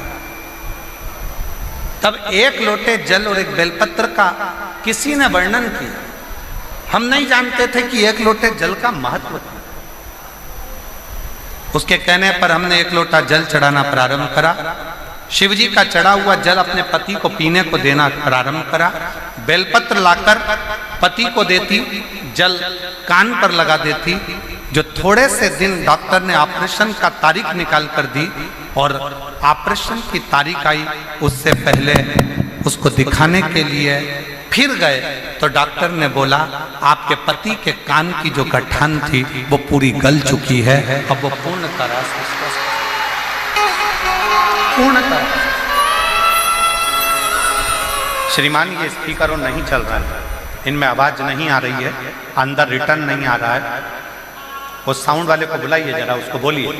तब एक लोटे जल और एक बेलपत्र का किसी ने वर्णन किया। हम नहीं जानते थे कि एक लोटे जल का महत्व था। उसके कहने पर हमने एक लोटा जल चढ़ाना प्रारंभ करा। शिवजी का चढ़ा हुआ जल अपने पति को पीने को देना प्रारंभ करा। बेलपत्र लाकर पति को देती, जल कान पर लगा देती। जो थोड़े से दिन डॉक्टर ने ऑपरेशन का तारीख निकाल कर दी और ऑपरेशन की तारीख आई, उससे पहले उसको दिखाने के लिए फिर गए तो डॉक्टर ने बोला आपके पति के कान की जो गठान थी वो पूरी गल चुकी है, अब वो पूर्ण तरह से पूर्णतः। श्रीमान, ये स्पीकरों नहीं चल रहा है, इनमें आवाज नहीं आ रही है, अंदर रिटर्न नहीं आ रहा है। वो साउंड वाले को बुलाइए जरा, उसको बोलिए।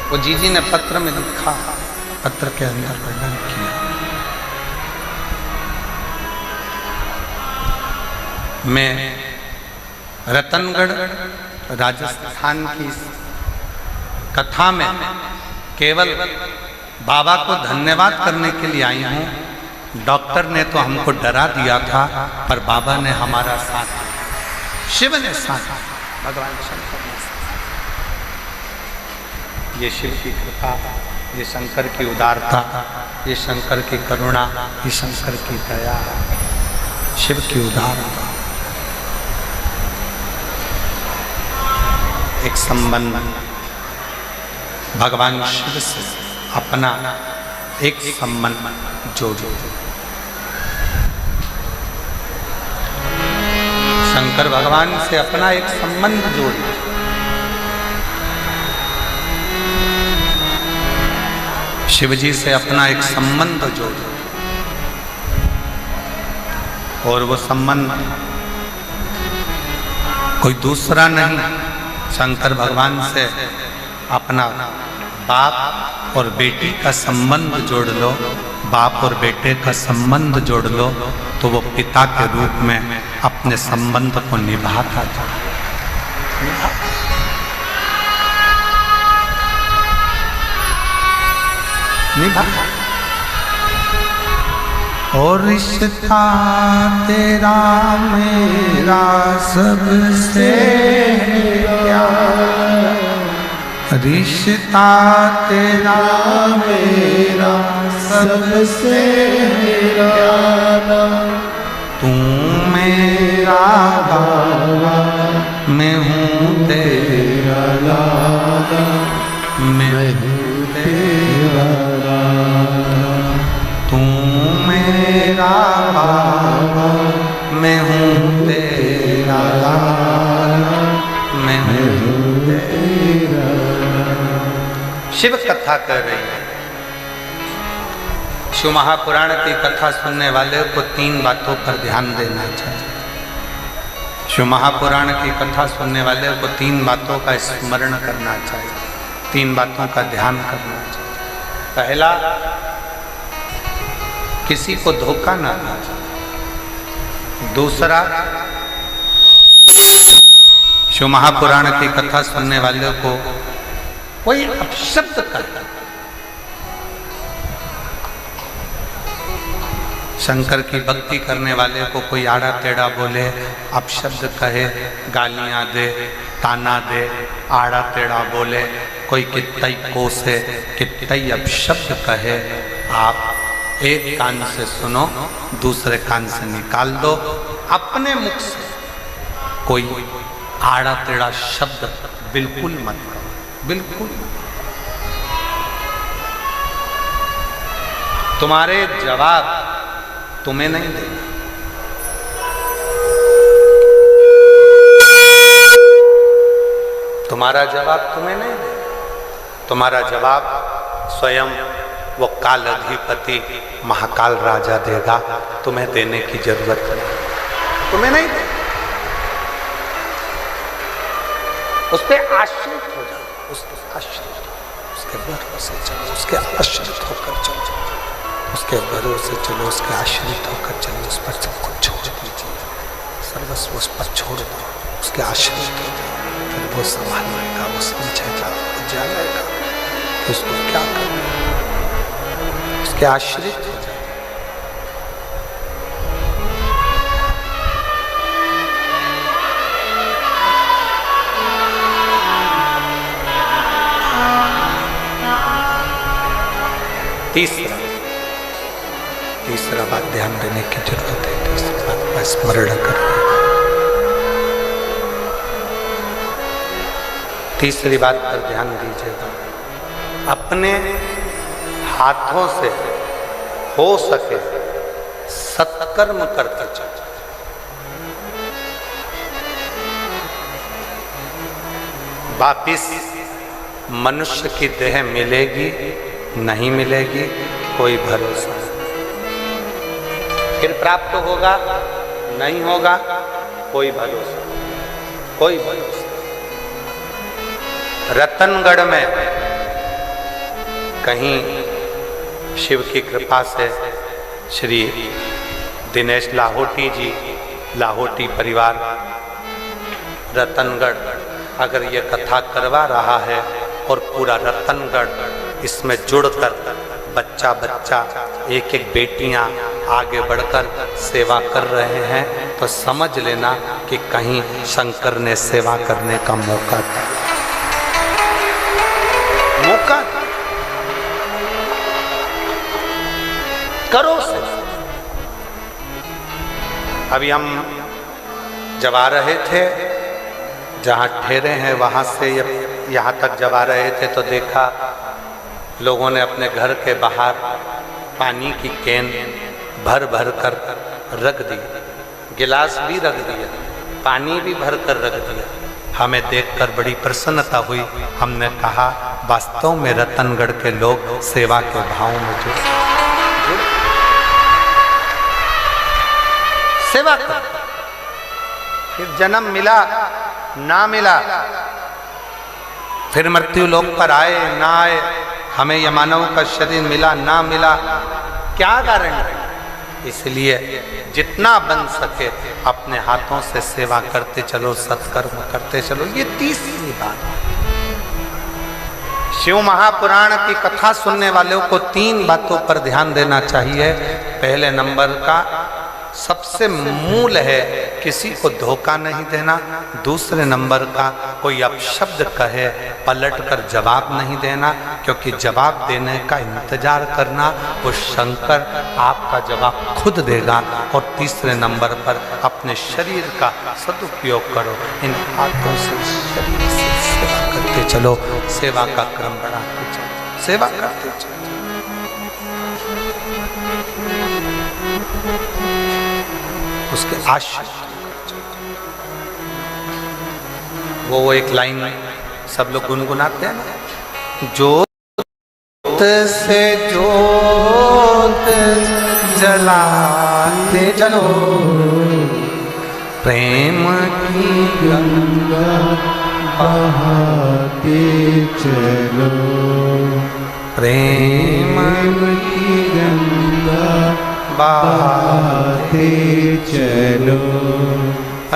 वो जीजी ने पत्र में लिखा, पत्र के अंदर वर्णन किया। मैं रतनगढ़ राजस्थान की कथा में केवल बाबा को धन्यवाद करने के लिए आई हूँ। डॉक्टर ने तो हमको डरा दिया था, पर बाबा ने हमारा साथ दिया, शिव ने साथ दिया, भगवान शंकर ने साथ। ये शिव की कृपा, ये शंकर की उदारता, ये शंकर की करुणा, ये शंकर की दया, शिव की उदारता। एक संबंध भगवान शिव से अपना एक संबंध जोड़ो। शंकर भगवान से अपना एक संबंध जोड़ो। शिव जी से अपना एक संबंध जोड़ो, और वो संबंध कोई दूसरा नहीं, शंकर भगवान से अपना बाप और बेटी का संबंध जोड़ लो। बाप और बेटे का संबंध जोड़ लो तो वो पिता के रूप में अपने संबंध को निभाता जाए। और रिश्ता तेरा मेरा सबसे प्यारा, रिश्ता तेरा मेरा सबसे प्यारा, तू मेरा बाबा मैं हूँ तेरा लाला, मैं हूँ तेरा लाला, तू मेरा बाबा मैं हूँ तेरा लाला, मैं हूँ तेरा। शिव कथा कर रही है। शिव महापुराण की कथा सुनने वाले को 3 बातों पर ध्यान देना चाहिए। शिव महापुराण की कथा सुनने वाले को 3 बातों का स्मरण करना चाहिए, 3 बातों का ध्यान करना चाहिए। पहला, किसी को धोखा ना देना चाहिए। दूसरा, शिव महापुराण की कथा सुनने वाले को कोई अपशब्द करता, शंकर की भक्ति करने वाले को कोई आड़ा टेढ़ा बोले, अपशब्द कहे, गालियां दे, ताना दे, आड़ा टेढ़ा बोले, कोई कितई कोसे, कितई अपशब्द कहे, आप एक कान से सुनो, दूसरे कान से निकाल दो। अपने मुख से कोई आड़ा टेढ़ा शब्द बिल्कुल मत करो, बिल्कुल। तुम्हारे जवाब तुम्हें नहीं देना, तुम्हारा जवाब तुम्हें नहीं देना। तुम्हारा जवाब स्वयं वो काल अधिपति महाकाल राजा देगा, तुम्हें देने की जरूरत नहीं, तुम्हें नहीं देना। उस पर आश्रित हो जाओ, उस पर आश्रित, उसके भरोसे चलो, उसके आश्रित होकर चलो, उसके भरोसे चलो, उसके आश्रित होकर चलो। उस पर सब कुछ छोड़ दीजिए, सर्वस्व उस पर छोड़ दो, उसके आश्रित हो जाओ। फिर वो संभाल लेगा, वो समझेगा, वो जानेगा कि उसको क्या करना है, उसके आश्रित हो जाए। तीसरा बात ध्यान देने की जरूरत है, तीसरी बात का स्मरण करिए। तीसरी बात पर ध्यान दीजिएगा, अपने हाथों से हो सके सत्कर्म करते चलो। वापिस मनुष्य की देह मिलेगी नहीं मिलेगी कोई भरोसा नहीं, फिर प्राप्त होगा नहीं होगा कोई भरोसा, कोई भरोसा। रतनगढ़ में कहीं शिव की कृपा से श्री दिनेश लाहोटी जी, लाहोटी परिवार रतनगढ़ अगर ये कथा करवा रहा है और पूरा रतनगढ़ इसमें जुड़कर बच्चा बच्चा एक एक बेटियां आगे बढ़कर सेवा कर रहे हैं, तो समझ लेना कि कहीं शंकर ने सेवा करने का मौका था। मौका करो से। अभी हम जब आ रहे थे, जहाँ ठहरे हैं वहाँ से यहाँ तक जब आ रहे थे तो देखा लोगों ने अपने घर के बाहर पानी की कैन भर भर कर रख दी, गिलास भी रख दिया, पानी भी भर कर रख दिया। हमें देखकर बड़ी प्रसन्नता हुई। हमने कहा वास्तव में रतनगढ़ के लोग सेवा के भाव में जुड़े, सेवा कर। फिर जन्म मिला ना मिला, फिर मृत्यु लोक पर आए ना आए, हमें यह मानव का शरीर मिला ना मिला, क्या कारण है? इसलिए जितना बन सके अपने हाथों से सेवा करते चलो, सत्कर्म करते चलो। ये तीसरी बात। शिव महापुराण की कथा सुनने वालों को 3 बातों पर ध्यान देना चाहिए। पहले नंबर का सबसे मूल है किसी को धोखा नहीं देना। दूसरे नंबर का कोई अपशब्द कहे पलट कर जवाब नहीं देना, क्योंकि जवाब देने का इंतजार करना वो शंकर आपका जवाब खुद देगा। और तीसरे नंबर पर अपने शरीर का सदुपयोग करो। इन हाथों से शरीर से सेवा करते चलो, सेवा का क्रम बढ़ाते चलो, सेवा करते चलो। उसके आश्रय वो एक लाइन सब लोग गुनगुनाते हैं ना, जोत से जोत जलाते चलो, प्रेम की गंगा बहाते चलो, प्रेम की गंगा बहाते चलो।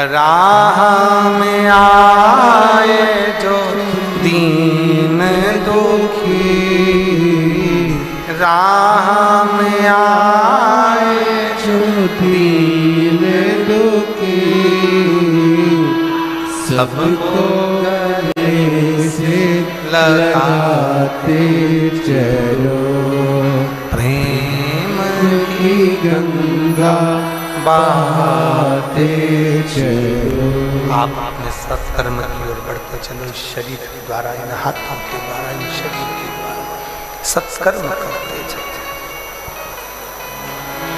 राह में आए जो दीन दुखी, राह में आए जो दीन दुखी, सबको गले से लगाते चलो, प्रेम की गंगा बहाते चलो। आप अपने सत्कर्म की ओर बढ़ते चलो, इस शरीर के द्वारा, इन हाथों के द्वारा, इन शरीर के द्वारा सत्कर्म करते चलिए।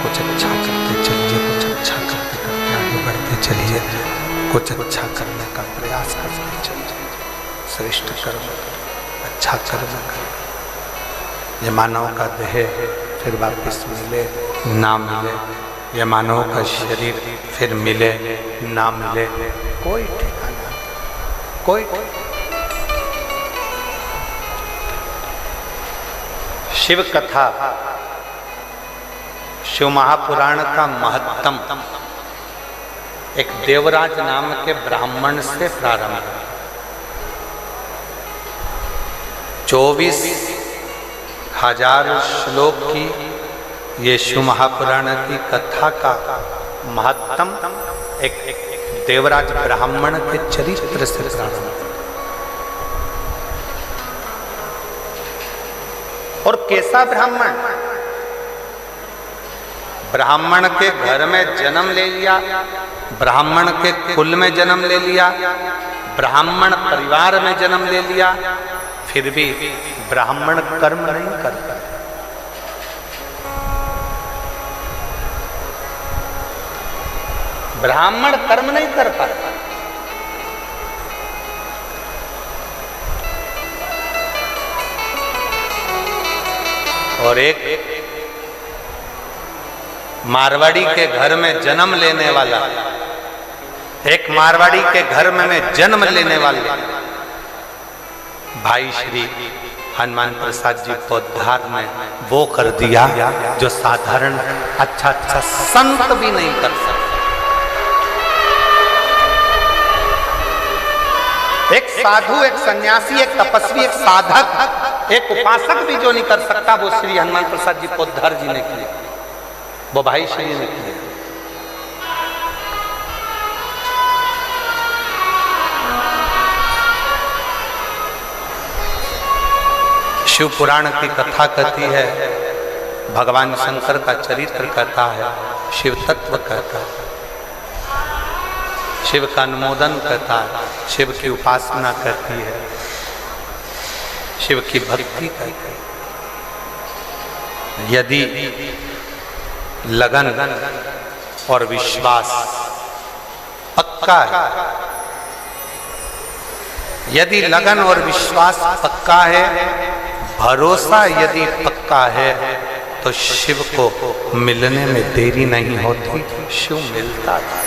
कुछ अच्छा करते चलिए, कुछ अच्छा करते करते आगे बढ़ते चलिए, कुछ अच्छा करने का प्रयास करते चलिए। श्रेष्ठ कर्म करें, अच्छा कर्म करें। ये मानव का देह फिर वापिस मिले ना मिले, ये मानव का शरीर फिर मिले ना मिले, कोई ठिकाना, कोई। शिव कथा, शिव महापुराण का महत्तम एक देवराज नाम के ब्राह्मण से प्रारंभ है। 24,000 श्लोक की ये शिव महापुराण की कथा का महत्तम एक देवराज ब्राह्मण के चरित्र से प्रारंभ। और कैसा ब्राह्मण? ब्राह्मण के घर में जन्म ले लिया, ब्राह्मण के कुल में जन्म ले लिया, ब्राह्मण परिवार में जन्म ले लिया, फिर भी ब्राह्मण कर्म नहीं करता। ब्राह्मण कर्म नहीं कर पाता। और एक मारवाड़ी के घर में जन्म लेने वाला, एक मारवाड़ी के घर में जन्म लेने वाले भाई श्री हनुमान प्रसाद जी पोद्दार ने वो कर दिया जो साधारण अच्छा संत भी नहीं कर सकता। एक साधु, एक सन्यासी, एक तपस्वी, एक साधक, एक उपासक भी जो नहीं कर सकता, वो श्री हनुमान प्रसाद जी पोद्दार जी ने किया, वो भाई श्री ने किया। शिव पुराण की कथा कहती है, भगवान शंकर का चरित्र कहता है, शिव तत्व कहता है, शिव का अनुमोदन कहता है, शिव की उपासना करती है, शिव की भक्ति करती है। यदि लगन और विश्वास पक्का है, यदि लगन और विश्वास पक्का है, भरोसा यदि पक्का है, तो शिव को मिलने में देरी नहीं होती, शिव मिलता था।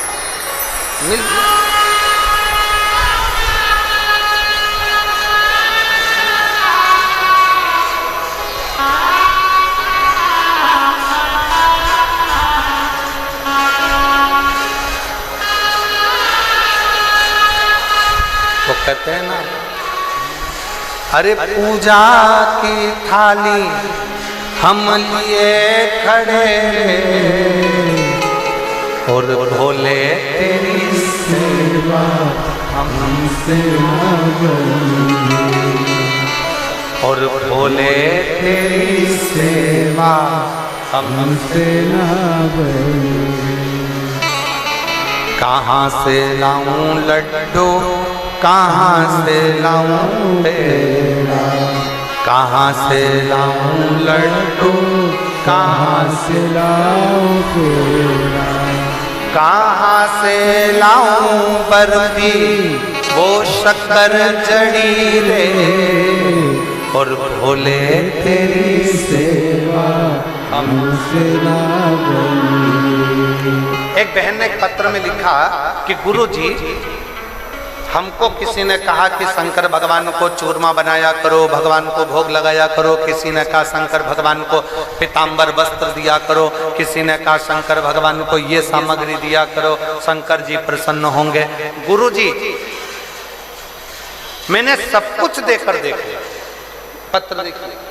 वो कहते हैं ना, अरे पूजा की थाली हम लिए खड़े और भोले तेरी सेवा हमसे ना बनी, और भोले तेरी सेवा हमसे ना बनी। कहाँ से लाऊं लड्डू, कहाँ से लाऊं पेड़ा, कहाँ से लाऊं लड्डू, कहाँ से लाऊं पेड़ा, कहाँ से लाऊं बर्फी वो शक्कर जड़ी रे, और भोले तेरी सेवा हमसे ना बनी। एक बहन ने एक पत्र में लिखा कि गुरुजी, हमको किसी ने कहा कि शंकर भगवान को चूरमा बनाया करो, भगवान को भोग लगाया करो, किसी ने कहा शंकर भगवान को पीताम्बर वस्त्र दिया करो, किसी ने कहा शंकर भगवान को ये सामग्री दिया करो, शंकर जी प्रसन्न होंगे। गुरुजी, मैंने सब कुछ देकर देख लिया, पत्र देख लिया,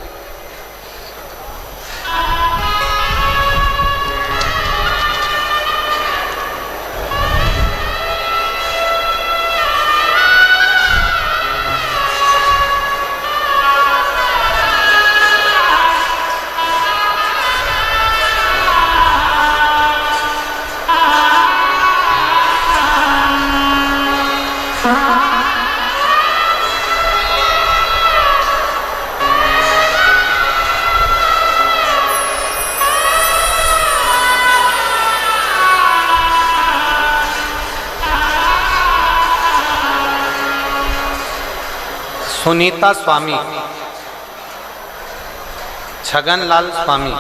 सुनीता स्वामी, छगनलाल स्वामी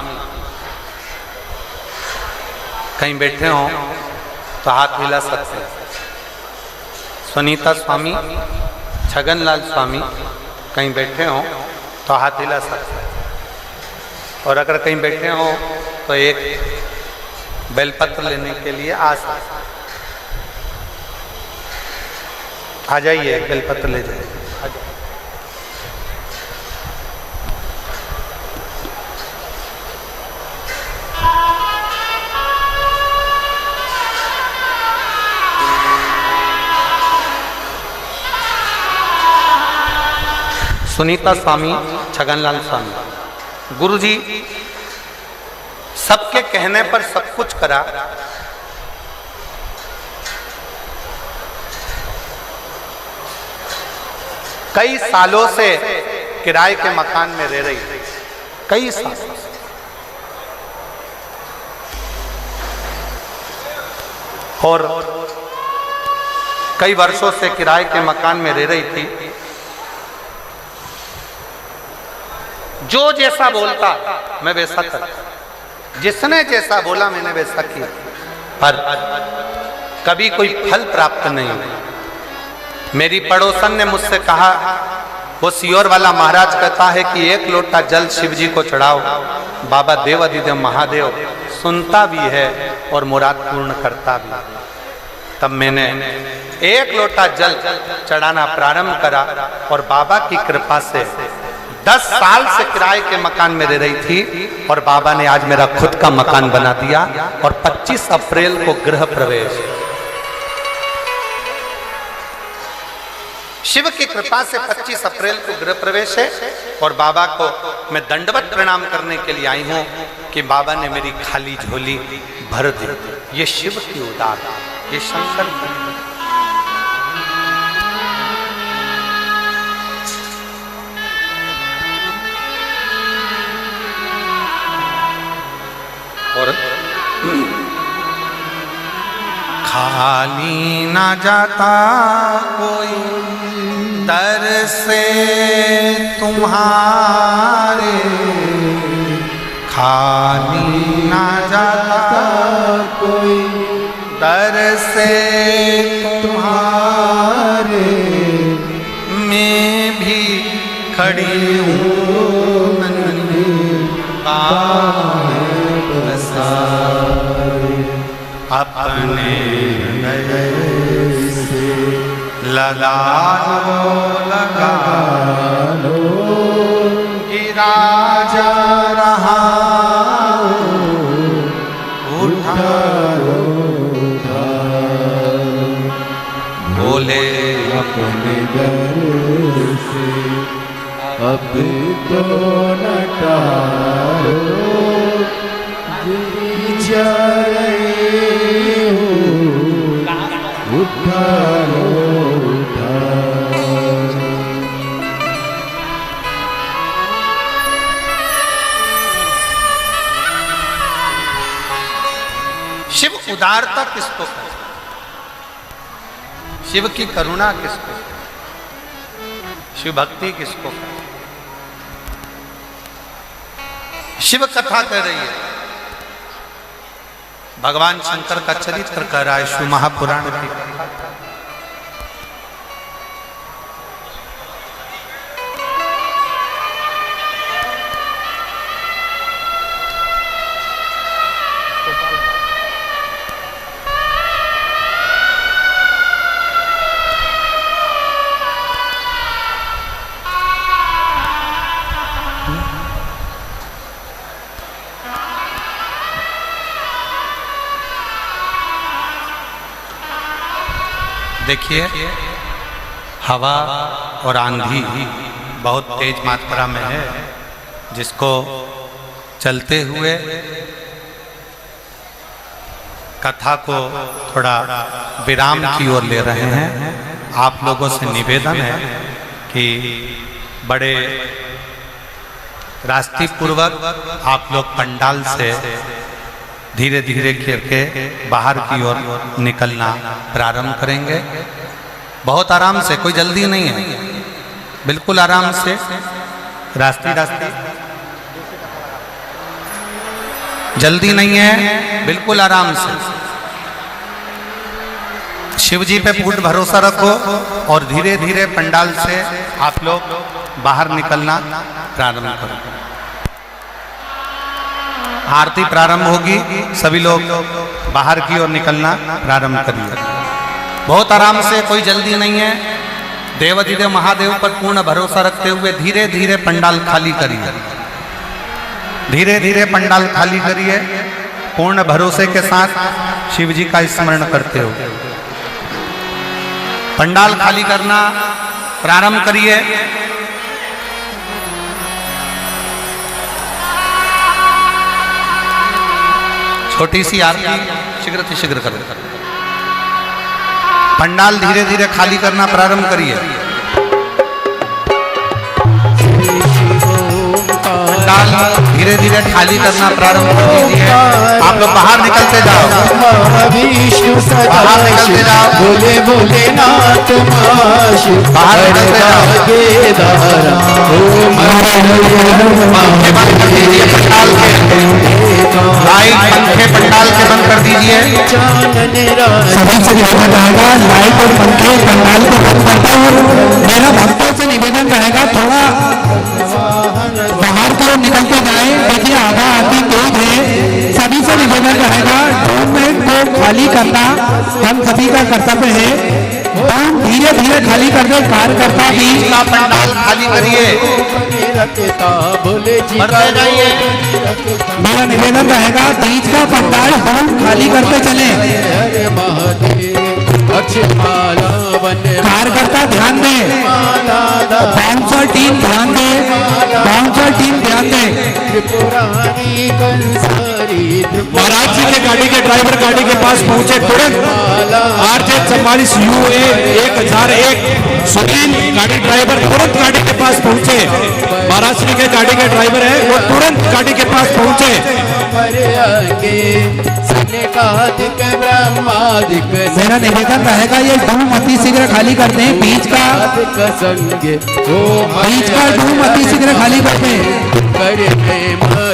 कहीं बैठे हो तो हाथ हिला सकते हैं। सुनीता स्वामी, छगनलाल स्वामी कहीं बैठे हो तो हाथ हिला सकते हैं। और अगर कहीं बैठे हो तो एक बेलपत्र लेने के लिए आ सकते, आ जाइए, एक बेलपत्र ले जाइए। सुनीता स्वामी, छगनलाल स्वामी, गुरुजी सबके कहने पर सब कुछ करा, कई सालों से किराए के मकान में रह रही थी, कई साल से, और कई वर्षों से किराए के मकान में रह रही थी। जो जैसा बोलता मैं वैसा करता, जिसने जैसा बोला मैंने वैसा किया, पर कभी कोई फल प्राप्त नहीं हुआ। मेरी पड़ोसन ने मुझसे कहा वो सियोर वाला महाराज कहता है कि 1 लोटा जल शिव जी को चढ़ाओ, बाबा देवाधिदेव महादेव सुनता भी है और मुराद पूर्ण करता भी। तब मैंने 1 लोटा जल चढ़ाना प्रारंभ करा और बाबा की कृपा से 10 साल से किराए के मकान में रह रही थी और बाबा ने आज मेरा खुद का मकान बना दिया और 25 अप्रैल को गृह प्रवेश। शिव की कृपा से 25 अप्रैल को गृह प्रवेश है और बाबा को मैं दंडवत प्रणाम करने के लिए आई हूं कि बाबा ने मेरी खाली झोली भर दी। ये शिव की उदारता, ये शंकर की। और खाली ना जाता कोई दर से तुम्हारे, खाली ना जाता कोई दर से तुम्हारे, मैं भी खड़ी हूँ अपने से लगा लो गिरा जा रहा उठा बोले अपने घर से अब तो न टारो, जा रहे हो उठा लो उठा। शिव उदारता किसको कहते? शिव की करुणा किसको कहते? शिव भक्ति किसको कहते? शिव कथा कह रही है, भगवान शंकर का चरित्र कह रहा है शिव महापुराण की कथा। देखिए, हवा और आंधी बहुत तेज मात्रा में है, जिसको चलते हुए कथा को थोड़ा विराम की ओर ले रहे हैं। आप लोगों से निवेदन है कि बड़े रास्ते पूर्वक आप लोग पंडाल से धीरे धीरे करके बाहर की ओर निकलना प्रारंभ करेंगे। बहुत आराम से, कोई जल्दी नहीं है, बिल्कुल आराम से, रास्ते जल्दी नहीं है, बिल्कुल आराम से। शिव जी पे पूर्ण भरोसा रखो और धीरे धीरे पंडाल से आप लोग बाहर निकलना प्रारंभ करो। आरती प्रारंभ होगी, सभी लोग बाहर की ओर निकलना प्रारंभ करिए। बहुत आराम से, कोई जल्दी नहीं है। देवाधिदेव महादेव पर पूर्ण भरोसा रखते हुए धीरे धीरे पंडाल खाली करिए, धीरे धीरे पंडाल खाली करिए। पूर्ण भरोसे के साथ शिव जी का स्मरण करते हो पंडाल खाली करना प्रारंभ करिए। छोटी सी आरती शीघ्र करो। पंडाल धीरे धीरे खाली करना प्रारंभ करिए। पंडाल धीरे धीरे खाली करना प्रारंभ कर दीजिए। आप लोग बाहर निकलते जाओ, बाहर निकलते जाओ, बोले भोलेनाथ बाहर निकलते जाओ। पंखे बंद कर दीजिए, पंडाल के लाइट, पंखे पंडाल के बंद कर दीजिए। सभी से निवेदन रहेगा, लाइट और पंखे पंडाल को बंद करता हूँ। मेरा भक्तों से निवेदन रहेगा, खाली करना हम सभी का कर्तव्य है। हम धीरे धीरे खाली कर दे। कार्यकर्ता बीच का पंडाल खाली करिए, रखता बोले जी बढ़ते जाइए। मेरा निवेदन रहेगा बीच का पंडाल हम खाली करते चले। हरे महादेव अक्षमाला वन कार्यकर्ता ध्यान दे, बाउंसर टीम ध्यान दे, बाउंसर टीम ध्यान दे। त्रिपुरारी कंसारी महाराज जी के गाड़ी के ड्राइवर गाड़ी के पास पहुंचे तुरंत। RJ 44 UA 1001 सुनील गाड़ी ड्राइवर तुरंत गाड़ी के पास पहुंचे। महाराज जी के गाड़ी के ड्राइवर है वो तुरंत गाड़ी के पास पहुंचे। ब्रह्मादिक मेरा निवेदन रहेगा ये धूम अति शीघ्र खाली कर दें। बीच का संगे ओ बीच का धूम अति शीघ्र खाली कर दें।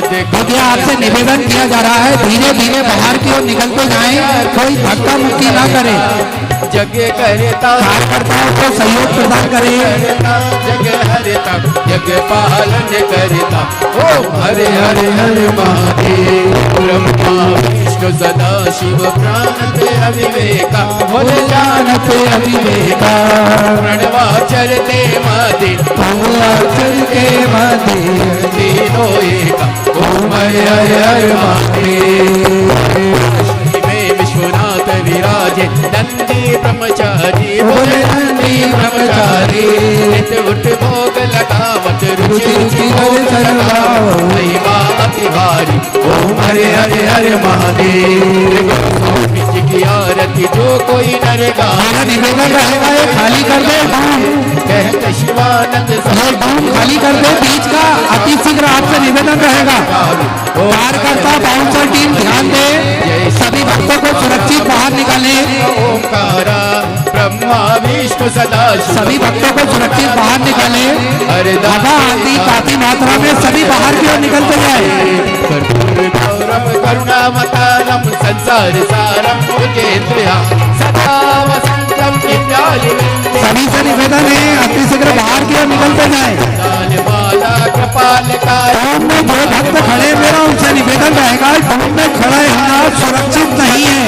देखिए आपसे निवेदन किया जा रहा है धीरे धीरे बाहर की ओर निकलते जाएं, कोई धक्का मुक्की ना करे। जगे करता कार्यकर्ताओं को सहयोग प्रदान करें। जगे हरता जग पालन करता ओम हरे हरे हरे महादेव ब्रह्मा विष्णु सदा शिव प्राणते अविवेका बोले जानते अविवेका प्रणवाचरते मादे चलते मधे तीनों एका ओम हरे हरे हरे महादेव में विश्वनाथ विराजे नंदी ब्रह्मचारी बोले नंदी ब्रह्मचारी नित उठ भोग लगावत रुचि रुचि भोग लगाओ महिमा अति भारी ओम हरे हरे हरे महादेव स्वामी जी की आरती जो कोई नर गाए मेरा निवेदन रहेगा ये खाली कर दे कहते शिवानंद ये धूम खाली कर दे। बीच का अति शीघ्र आपसे निवेदन रहेगा। कार्यकर्ता बाउंसर टीम ध्यान दे, सभी भक्तों को सुरक्षित बाहर निकाले। ओंकारा ब्रह्मा विष्णु सदा शिव सभी भक्तों को सुरक्षित बाहर निकाले। हरे हवा आंधी काफी मात्रा में सभी बाहर की ओर निकलते जाए। कर्पूर गौरम करुणावतारम संसार सारम भुजेन्द्रिया सदा वसंतम विद्यालिवेन्द्र सभी से निवेदन है अति शीघ्र बाहर की ओर निकलते जाए। माला कृपाल काय डूम में जो भक्त खड़े मेरा उनसे निवेदन रहेगा डूम में खड़े होना सुरक्षित नहीं है।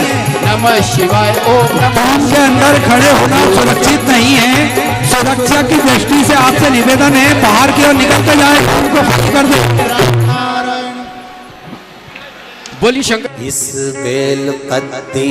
नमः शिवाय ओम डूम के अंदर खड़े होना सुरक्षित नहीं है। सुरक्षा की दृष्टि से आपसे निवेदन है बाहर की ओर निकलते जाए, डूम को खाली कर दे। बोली शंकर इस बेल पत्ती